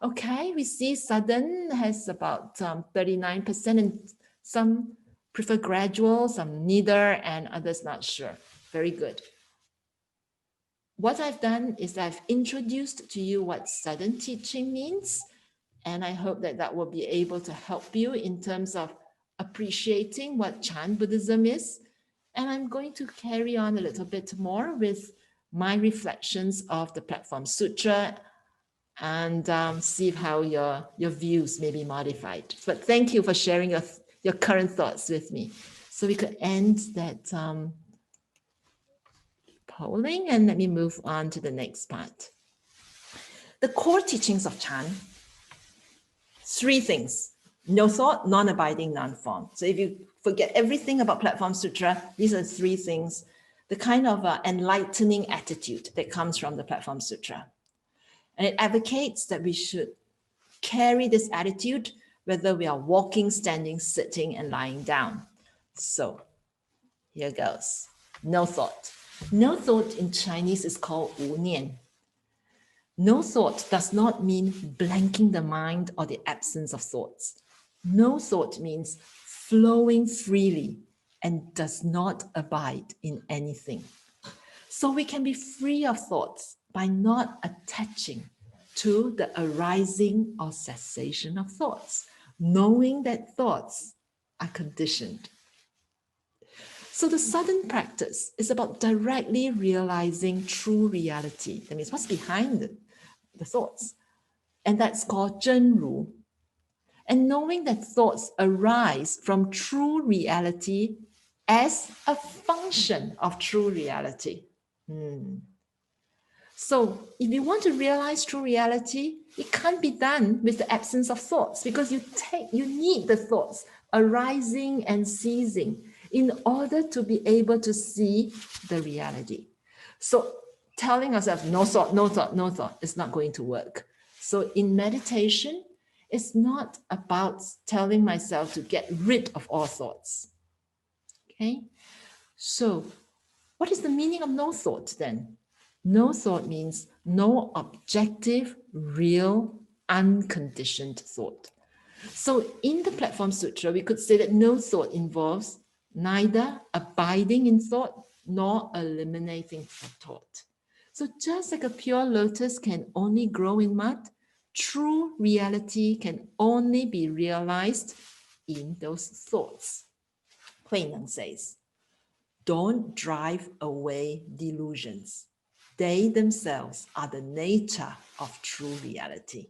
Okay, we see sudden has about 39%, and some prefer gradual, some neither, and others not sure. Very good. What I've done is I've introduced to you what sudden teaching means, and I hope that that will be able to help you in terms of appreciating what Chan Buddhism is. And I'm going to carry on a little bit more with my reflections of the Platform Sutra and see how your views may be modified. But thank you for sharing your current thoughts with me. So we could end that polling, and let me move on to the next part. The core teachings of Chan, 3 things: no thought, non-abiding, non-form. So if you forget everything about Platform Sutra, these are 3 things, the kind of enlightening attitude that comes from the Platform Sutra. And it advocates that we should carry this attitude whether we are walking, standing, sitting, and lying down. So here goes. No thought. No thought in Chinese is called wu nian. No thought does not mean blanking the mind or the absence of thoughts. No thought means flowing freely and does not abide in anything. So we can be free of thoughts by not attaching to the arising or cessation of thoughts, knowing that thoughts are conditioned. So the sudden practice is about directly realizing true reality. That means what's behind the thoughts. And that's called zhenru. And knowing that thoughts arise from true reality as a function of true reality. So if you want to realize true reality, it can't be done with the absence of thoughts, because you need the thoughts arising and ceasing in order to be able to see the reality. So telling ourselves no thought, no thought, no thought is not going to work. So in meditation, it's not about telling myself to get rid of all thoughts. Okay, so what is the meaning of no thought then? No thought means no objective, real, unconditioned thought. So in the Platform Sutra, we could say that no thought involves neither abiding in thought nor eliminating thought. So just like a pure lotus can only grow in mud, true reality can only be realized in those thoughts. Huineng says, don't drive away delusions. They themselves are the nature of true reality.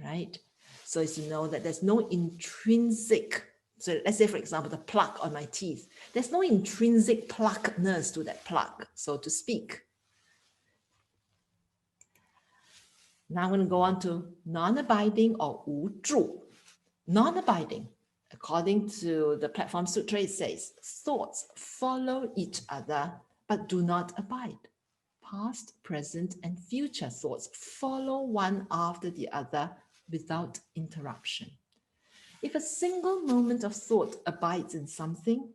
Right? So as you know that there's no intrinsic, so let's say for example, the plaque on my teeth, there's no intrinsic plaqueness to that plaque, so to speak. Now I'm going to go on to non-abiding or wuzhu. Non-abiding, according to the Platform Sutra, it says, thoughts follow each other but do not abide. Past, present, and future thoughts follow one after the other without interruption. If a single moment of thought abides in something,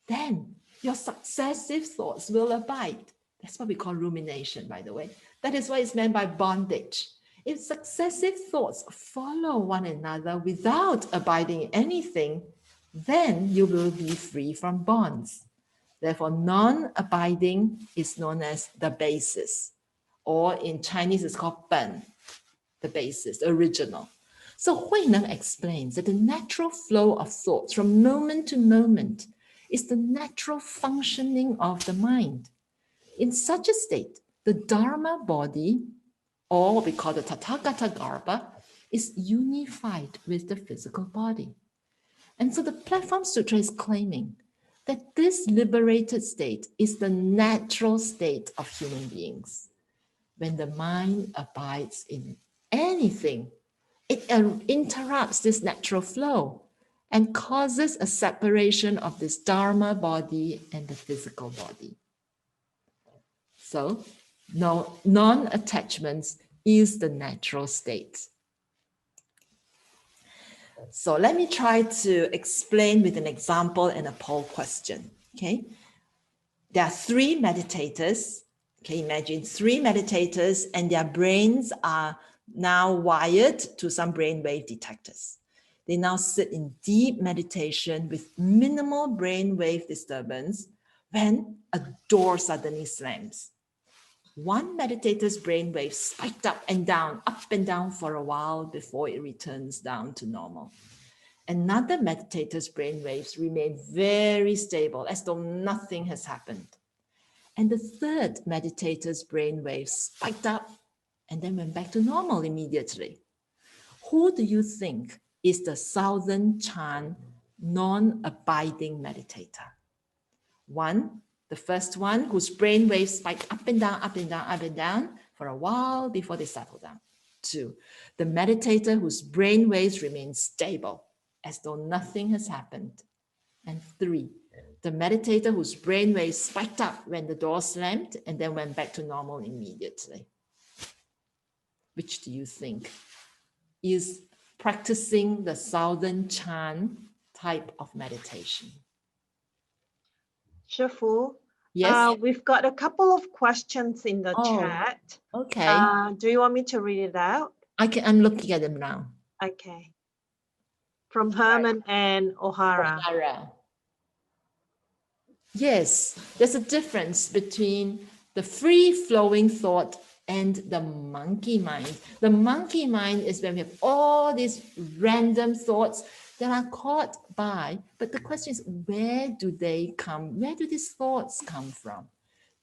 then your successive thoughts will abide. That's what we call rumination, by the way. That is what is meant by bondage. If successive thoughts follow one another without abiding in anything, then you will be free from bonds. Therefore, non-abiding is known as the basis, or in Chinese it's called 本, the basis, the original. So Huineng explains that the natural flow of thoughts from moment to moment is the natural functioning of the mind. In such a state, the Dharma body, or what we call the Tathāgatagarbha, is unified with the physical body. And so the Platform Sutra is claiming that this liberated state is the natural state of human beings. When the mind abides in anything, it interrupts this natural flow and causes a separation of this Dharma body and the physical body. So, no, non-attachments is the natural state. So let me try to explain with an example and a poll question. Okay, there are three meditators. Okay, imagine three meditators and their brains are now wired to some brainwave detectors. They now sit in deep meditation with minimal brainwave disturbance when a door suddenly slams. One meditator's brainwave spiked up and down for a while before it returns down to normal. Another meditator's brainwaves remain very stable as though nothing has happened. And the third meditator's brainwaves spiked up and then went back to normal immediately. Who do you think is the Southern Chan non-abiding meditator? One, the first one whose brainwaves spike up and down, up and down, up and down for a while before they settle down. Two, the meditator whose brainwaves remain stable as though nothing has happened. And three, the meditator whose brainwaves spiked up when the door slammed and then went back to normal immediately. Which do you think is practicing the Southern Chan type of meditation? Shifu, yes, we've got a couple of questions in the chat. Okay. Do you want me to read it out? I'm looking at them now. Okay. From Herman and O'Hara. Yes, there's a difference between the free-flowing thought and the monkey mind. The monkey mind is when we have all these random thoughts that are caught by, but the question is, where do they come? Where do these thoughts come from?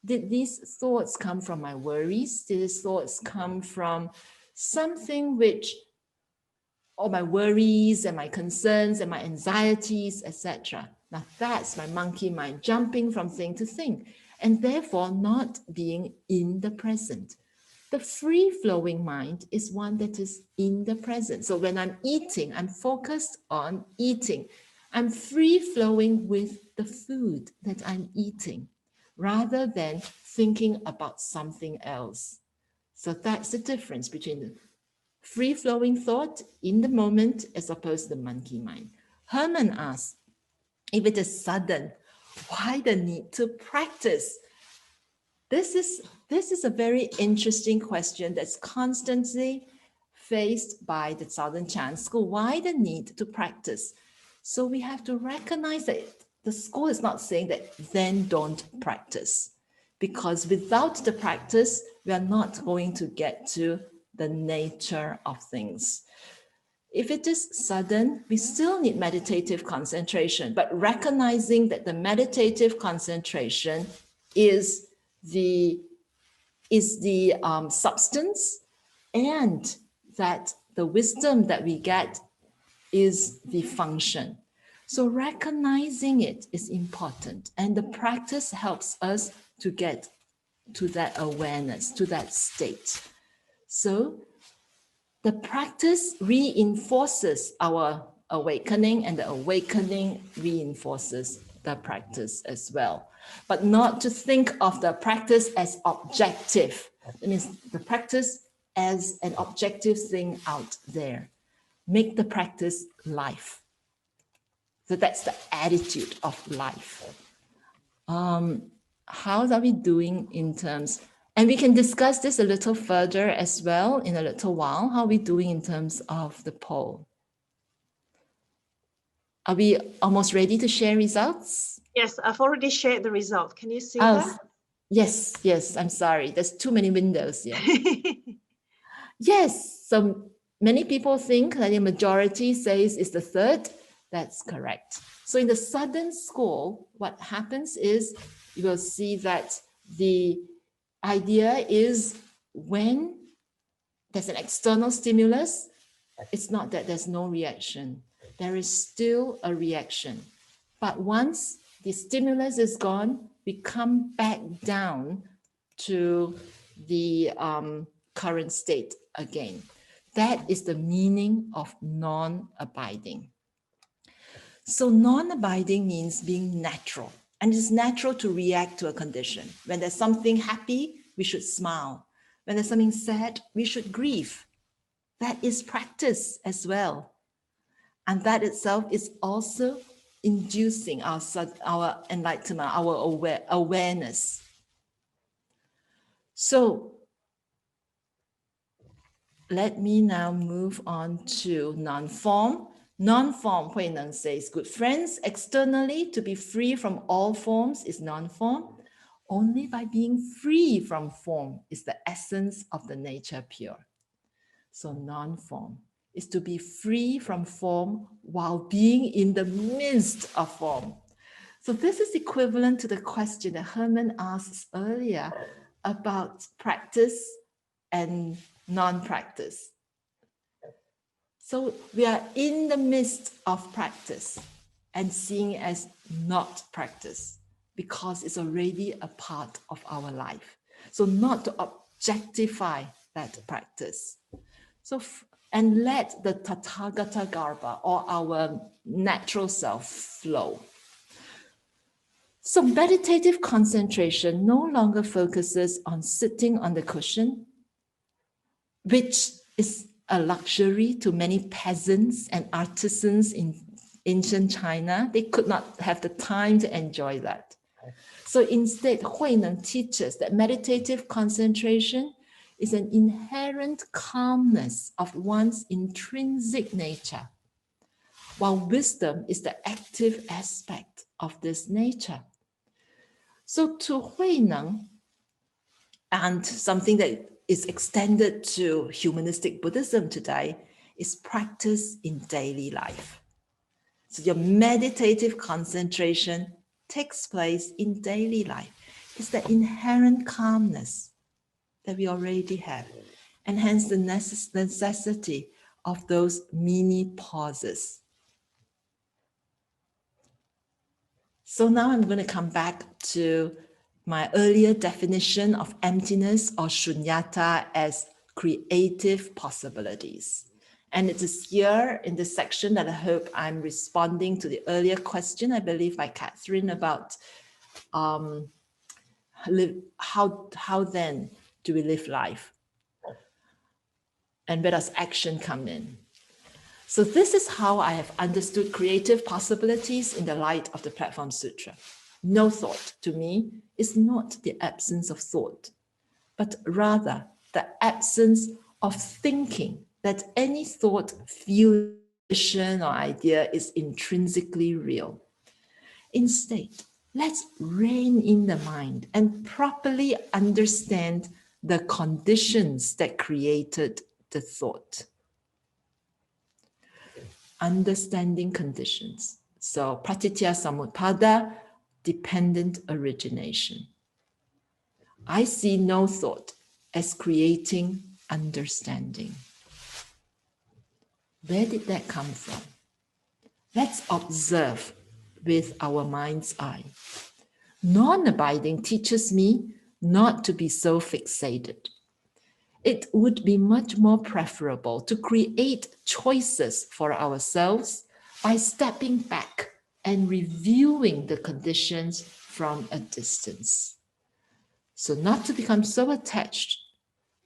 Did these thoughts come from my worries? Did these thoughts come from something which, or my worries and my concerns and my anxieties, etc.? Now that's my monkey mind jumping from thing to thing and therefore not being in the present. The free-flowing mind is one that is in the present. So when I'm eating, I'm focused on eating. I'm free-flowing with the food that I'm eating rather than thinking about something else. So that's the difference between the free-flowing thought in the moment as opposed to the monkey mind. Herman asks, if it is sudden, why the need to practice? This is a very interesting question that's constantly faced by the Southern Chan school. Why the need to practice? So we have to recognize that the school is not saying that then don't practice, because without the practice, we are not going to get to the nature of things. If it is sudden, we still need meditative concentration, but recognizing that the meditative concentration is the substance, and that the wisdom that we get is the function. So recognizing it is important, and the practice helps us to get to that awareness, to that state. So the practice reinforces our awakening, and the awakening reinforces the practice as well. But not to think of the practice as objective. That means the practice as an objective thing out there. Make the practice life. So that's the attitude of life. How are we doing in terms, and we can discuss this a little further as well in a little while. How are we doing in terms of the poll? Are we almost ready to share results? Yes, I've already shared the result. Can you see that? Yes, I'm sorry. There's too many windows here. Yes, so many people think that the majority says is the third. That's correct. So in the Southern school, what happens is you will see that the idea is when there's an external stimulus, it's not that there's no reaction. There is still a reaction. But once the stimulus is gone, we come back down to the current state again. That is the meaning of non-abiding. So non-abiding means being natural. And it's natural to react to a condition. When there's something happy, we should smile. When there's something sad, we should grieve. That is practice as well. And that itself is also inducing our enlightenment, our awareness. So let me now move on to non-form. Non-form, Huineng says, good friends, externally to be free from all forms is non-form. Only by being free from form is the essence of the nature pure. So non-form is to be free from form while being in the midst of form. So this is equivalent to the question that Herman asks earlier about practice and non-practice. So we are in the midst of practice and seeing it as not practice because it's already a part of our life. So not to objectify that practice. So, and let the Tathāgatagarbha or our natural self flow. So meditative concentration no longer focuses on sitting on the cushion, which is a luxury to many peasants and artisans in ancient China. They could not have the time to enjoy that. So instead, Huineng teaches that meditative concentration is an inherent calmness of one's intrinsic nature, while wisdom is the active aspect of this nature. So to Huineng, and something that is extended to humanistic Buddhism today, is practice in daily life. So your meditative concentration takes place in daily life. It's the inherent calmness that we already have, and hence the necessity of those mini pauses. So now I'm going to come back to my earlier definition of emptiness or shunyata as creative possibilities. And it is here in this section that I hope I'm responding to the earlier question, I believe by Catherine, about how then do we live life? And where does action come in? So this is how I have understood creative possibilities in the light of the Platform Sutra. No thought to me is not the absence of thought, but rather the absence of thinking that any thought, feeling, or idea is intrinsically real. Instead, let's rein in the mind and properly understand the conditions that created the thought. Understanding conditions. So pratitya samutpada, dependent origination. I see no thought as creating understanding. Where did that come from? Let's observe with our mind's eye. Non-abiding teaches me not to be so fixated. It would be much more preferable to create choices for ourselves by stepping back and reviewing the conditions from a distance. So not to become so attached,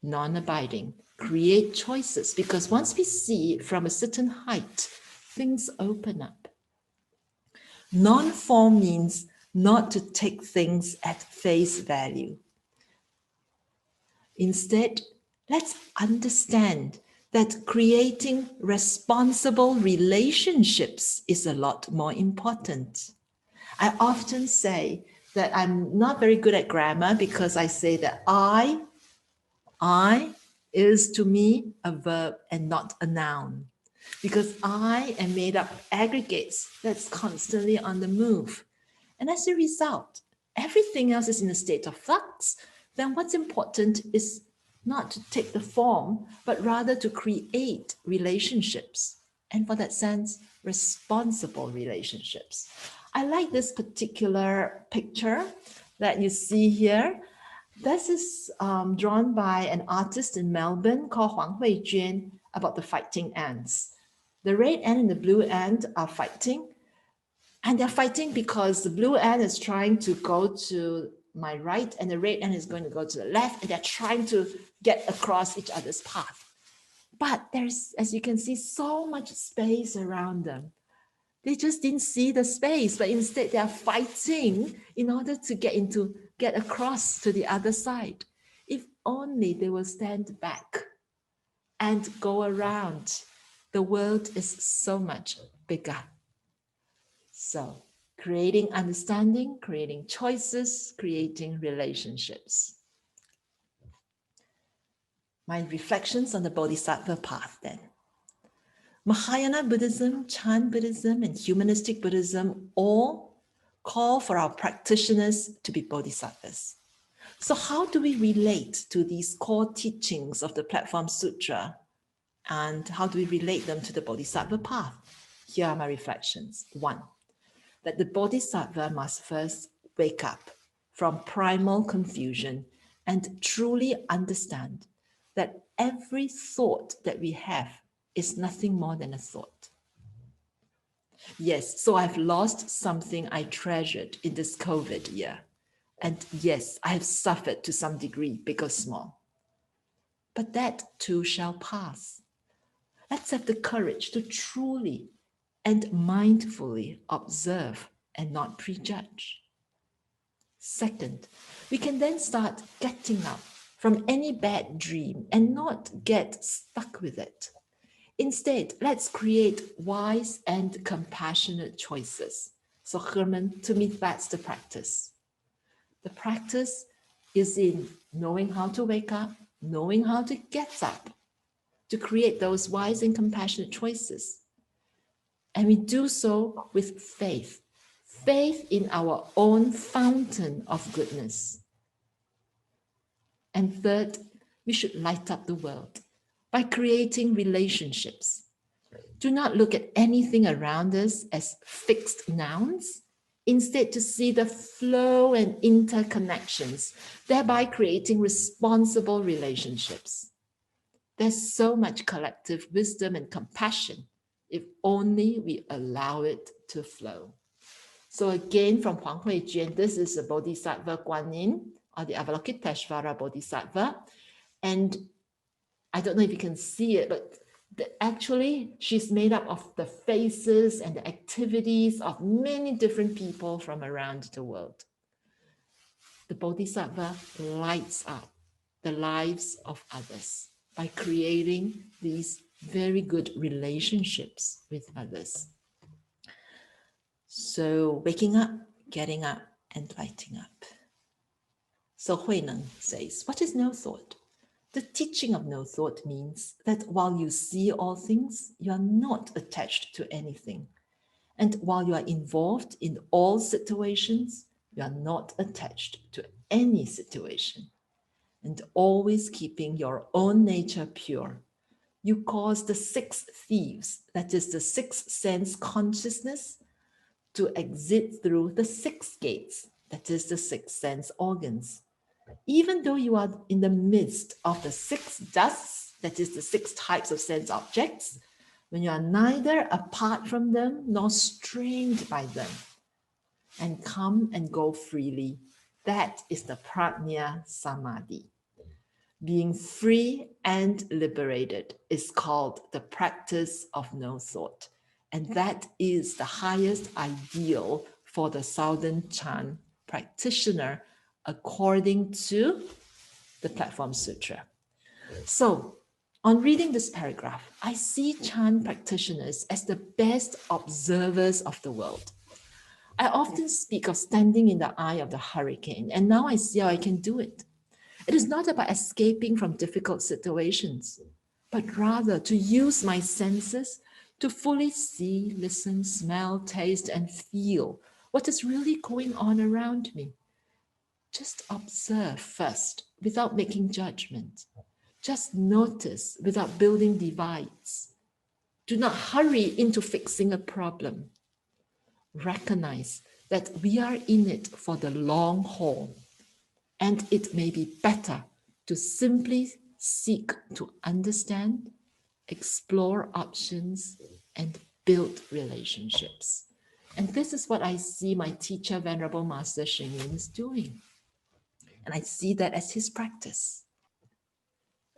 non-abiding, create choices, because once we see it from a certain height, things open up. Non-form means not to take things at face value. Instead, let's understand that creating responsible relationships is a lot more important. I often say that I'm not very good at grammar because I say that I is to me a verb and not a noun, because I am made up of aggregates that's constantly on the move. And as a result, everything else is in a state of flux. Then what's important is not to take the form, but rather to create relationships. And for that sense, responsible relationships. I like this particular picture that you see here. This is drawn by an artist in Melbourne called Juewei about the fighting ants. The red ant and the blue ant are fighting. And they're fighting because the blue ant is trying to go to my right and the red ant is going to go to the left, and they're trying to get across each other's path. But there's, as you can see, so much space around them. They just didn't see the space, but instead they are fighting in order to get across to the other side. If only they will stand back and go around. The world is so much bigger. So creating understanding, creating choices, creating relationships. My reflections on the Bodhisattva path then. Mahāyāna Buddhism, Chan Buddhism, and Humanistic Buddhism all call for our practitioners to be bodhisattvas. So how do we relate to these core teachings of the Platform Sutra, and how do we relate them to the Bodhisattva path? Here are my reflections. 1, that the Bodhisattva must first wake up from primal confusion and truly understand that every thought that we have is nothing more than a thought. Yes, so I've lost something I treasured in this COVID year. And yes, I have suffered to some degree, big or small. But that too shall pass. Let's have the courage to truly and mindfully observe and not prejudge. Second, we can then start getting up from any bad dream and not get stuck with it. Instead, let's create wise and compassionate choices. So Herman, to me, that's the practice. The practice is in knowing how to wake up, knowing how to get up, to create those wise and compassionate choices. And we do so with faith, faith in our own fountain of goodness. And third, we should light up the world by creating relationships. Do not look at anything around us as fixed nouns, instead to see the flow and interconnections, thereby creating responsible relationships. There's so much collective wisdom and compassion if only we allow it to flow. So again, from Juewei, this is a Bodhisattva Guanyin, or the Avalokiteshvara Bodhisattva. And I don't know if you can see it, but actually she's made up of the faces and the activities of many different people from around the world. The Bodhisattva lights up the lives of others by creating these very good relationships with others. So waking up, getting up, and lighting up. So Huineng says, what is no thought? The teaching of no thought means that while you see all things, you are not attached to anything. And while you are involved in all situations, you are not attached to any situation. And always keeping your own nature pure, you cause the 6 thieves, that is the 6th sense consciousness, to exit through the 6 gates, that is the 6 sense organs. Even though you are in the midst of the 6 dusts, that is the 6 types of sense objects, when you are neither apart from them nor strained by them, and come and go freely, that is the prajna samadhi. Being free and liberated is called the practice of no thought. And that is the highest ideal for the Southern Chan practitioner according to the Platform Sutra. So on reading this paragraph, I see Chan practitioners as the best observers of the world. I often speak of standing in the eye of the hurricane, and now I see how I can do it. It is not about escaping from difficult situations, but rather to use my senses to fully see, listen, smell, taste, and feel what is really going on around me. Just observe first without making judgment. Just notice without building divides. Do not hurry into fixing a problem. Recognize that we are in it for the long haul, and it may be better to simply seek to understand, explore options, and build relationships. And this is what I see my teacher, Venerable Master Shenxiu, is doing. And I see that as his practice.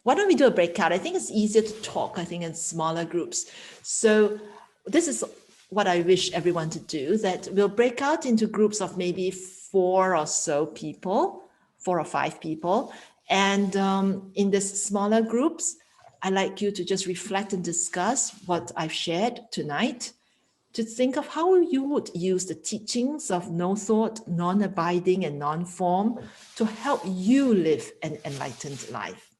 Why don't we do a breakout? I think it's easier to talk, I think, in smaller groups. So this is what I wish everyone to do, that we'll break out into groups of maybe 4 or so people, 4 or 5 people. And in these smaller groups, I'd like you to just reflect and discuss what I've shared tonight, to think of how you would use the teachings of no thought, non-abiding, and non-form to help you live an enlightened life.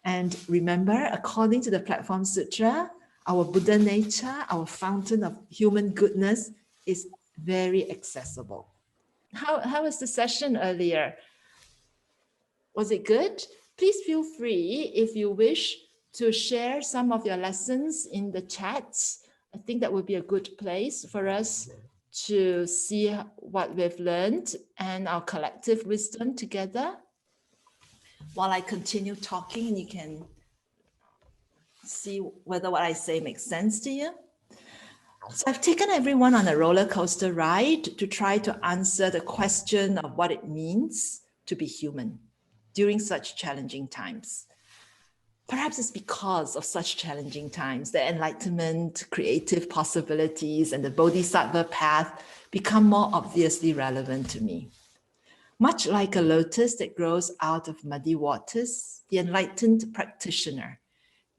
And remember, according to the Platform Sutra, our Buddha nature, our fountain of human goodness is very accessible. How was the session earlier? Was it good? Please feel free, if you wish, to share some of your lessons in the chats. I think that would be a good place for us to see what we've learned and our collective wisdom together. While I continue talking, and you can see whether what I say makes sense to you. So I've taken everyone on a roller coaster ride to try to answer the question of what it means to be human during such challenging times. Perhaps it's because of such challenging times that enlightenment, creative possibilities, and the Bodhisattva path become more obviously relevant to me. Much like a lotus that grows out of muddy waters, the enlightened practitioner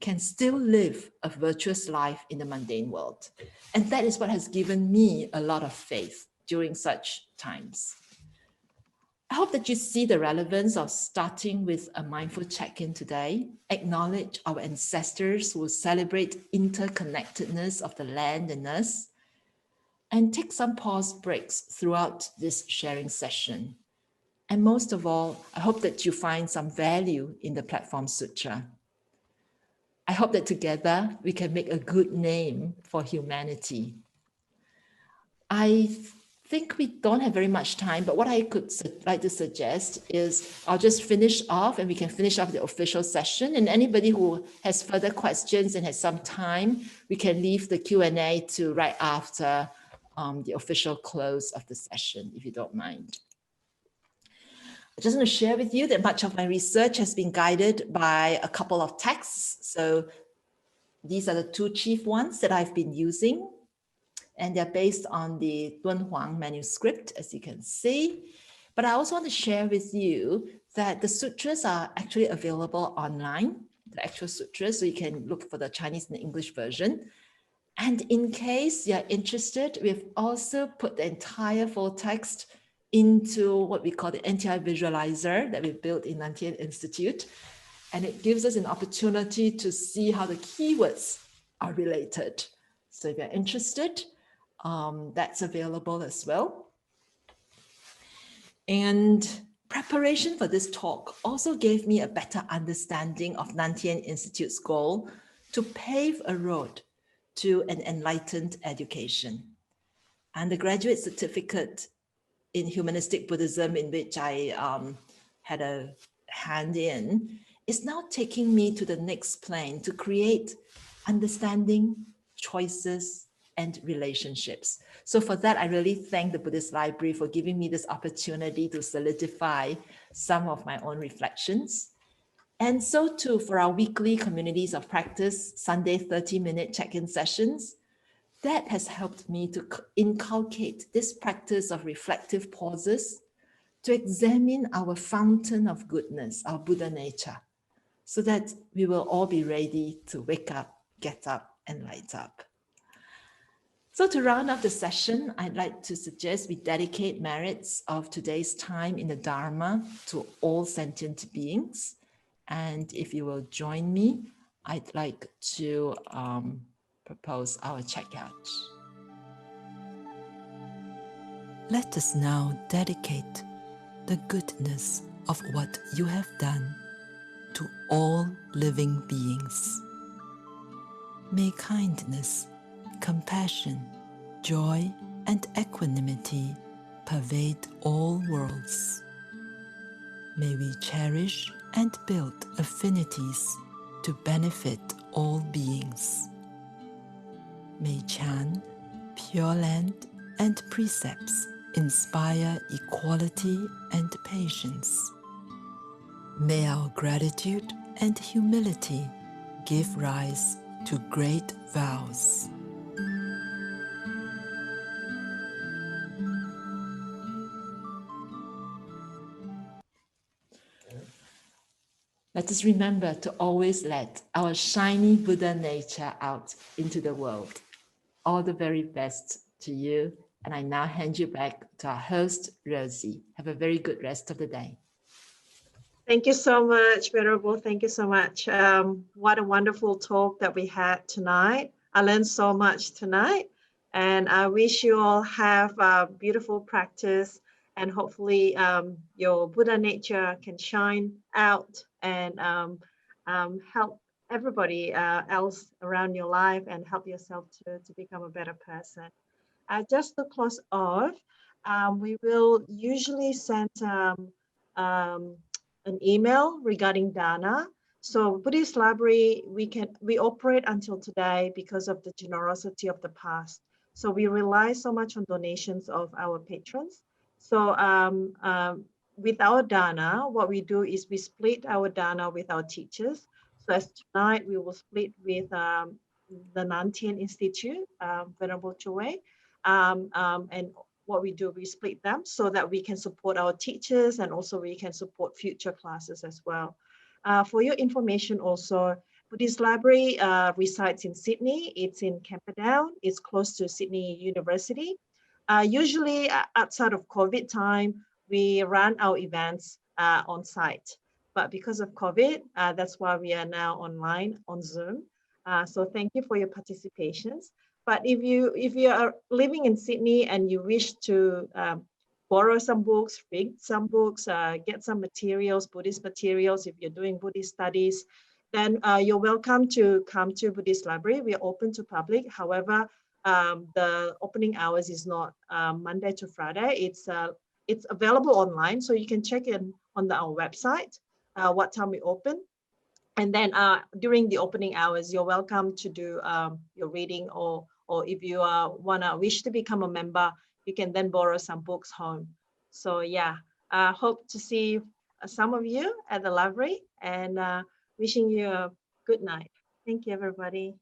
can still live a virtuous life in the mundane world. And that is what has given me a lot of faith during such times. I hope that you see the relevance of starting with a mindful check-in today. Acknowledge our ancestors who celebrate interconnectedness of the land and us, and take some pause breaks throughout this sharing session. And most of all, I hope that you find some value in the Platform Sutra. I hope that together we can make a good name for humanity. I think we don't have very much time, but what I could like to suggest is I'll just finish off and we can finish off the official session. And anybody who has further questions and has some time, we can leave the Q&A to right after the official close of the session, if you don't mind. I just want to share with you that much of my research has been guided by a couple of texts. So these are the 2 chief ones that I've been using, and they're based on the Dunhuang manuscript, as you can see. But I also want to share with you that the sutras are actually available online, the actual sutras, so you can look for the Chinese and English version. And in case you're interested, we've also put the entire full text into what we call the NTI visualizer that we built in Nantian Institute. And it gives us an opportunity to see how the keywords are related. So if you're interested, that's available as well. And preparation for this talk also gave me a better understanding of Nantian Institute's goal to pave a road to an enlightened education. And the graduate certificate in humanistic Buddhism, in which I had a hand in, is now taking me to the next plane to create understanding, choices, and relationships. So for that, I really thank the Buddhist Library for giving me this opportunity to solidify some of my own reflections. And so too, for our weekly communities of practice, Sunday 30-minute check-in sessions, that has helped me to inculcate this practice of reflective pauses to examine our fountain of goodness, our Buddha nature, so that we will all be ready to wake up, get up, and light up. So to round up the session, I'd like to suggest we dedicate merits of today's time in the Dharma to all sentient beings. And if you will join me, I'd like to propose our checkout. Let us now dedicate the goodness of what you have done to all living beings. May kindness, compassion, joy, and equanimity pervade all worlds. May we cherish and build affinities to benefit all beings. May Chan, Pure Land, and precepts inspire equality and patience. May our gratitude and humility give rise to great vows. Let us remember to always let our shiny Buddha nature out into the world. All the very best to you. And I now hand you back to our host, Rosie. Have a very good rest of the day. Thank you so much, Venerable. Thank you so much. What a wonderful talk that we had tonight. I learned so much tonight, and I wish you all have a beautiful practice, and hopefully your Buddha nature can shine out and help everybody else around your life and help yourself to become a better person. Just to close off, we will usually send an email regarding dana. So Buddhist Library, we operate until today because of the generosity of the past. So we rely so much on donations of our patrons. So with our dana, what we do is we split our dana with our teachers. So as tonight, we will split with the Nantian Institute, Venerable Juewei, and what we do, we split them so that we can support our teachers and also we can support future classes as well. For your information also, Buddhist Library resides in Sydney. It's in Camperdown. It's close to Sydney University. Usually outside of COVID time, we run our events on site. But because of COVID, that's why we are now online on Zoom. So thank you for your participations. But if you are living in Sydney and you wish to borrow some books, read some books, get some materials, Buddhist materials, if you're doing Buddhist studies, then you're welcome to come to Buddhist Library. We are open to public. However, the opening hours is not Monday to Friday. It's available online, so you can check in on our website what time we open. And then during the opening hours, you're welcome to do your reading, or if you wish to become a member, you can then borrow some books home. So yeah, hope to see some of you at the library, and wishing you a good night. Thank you, everybody.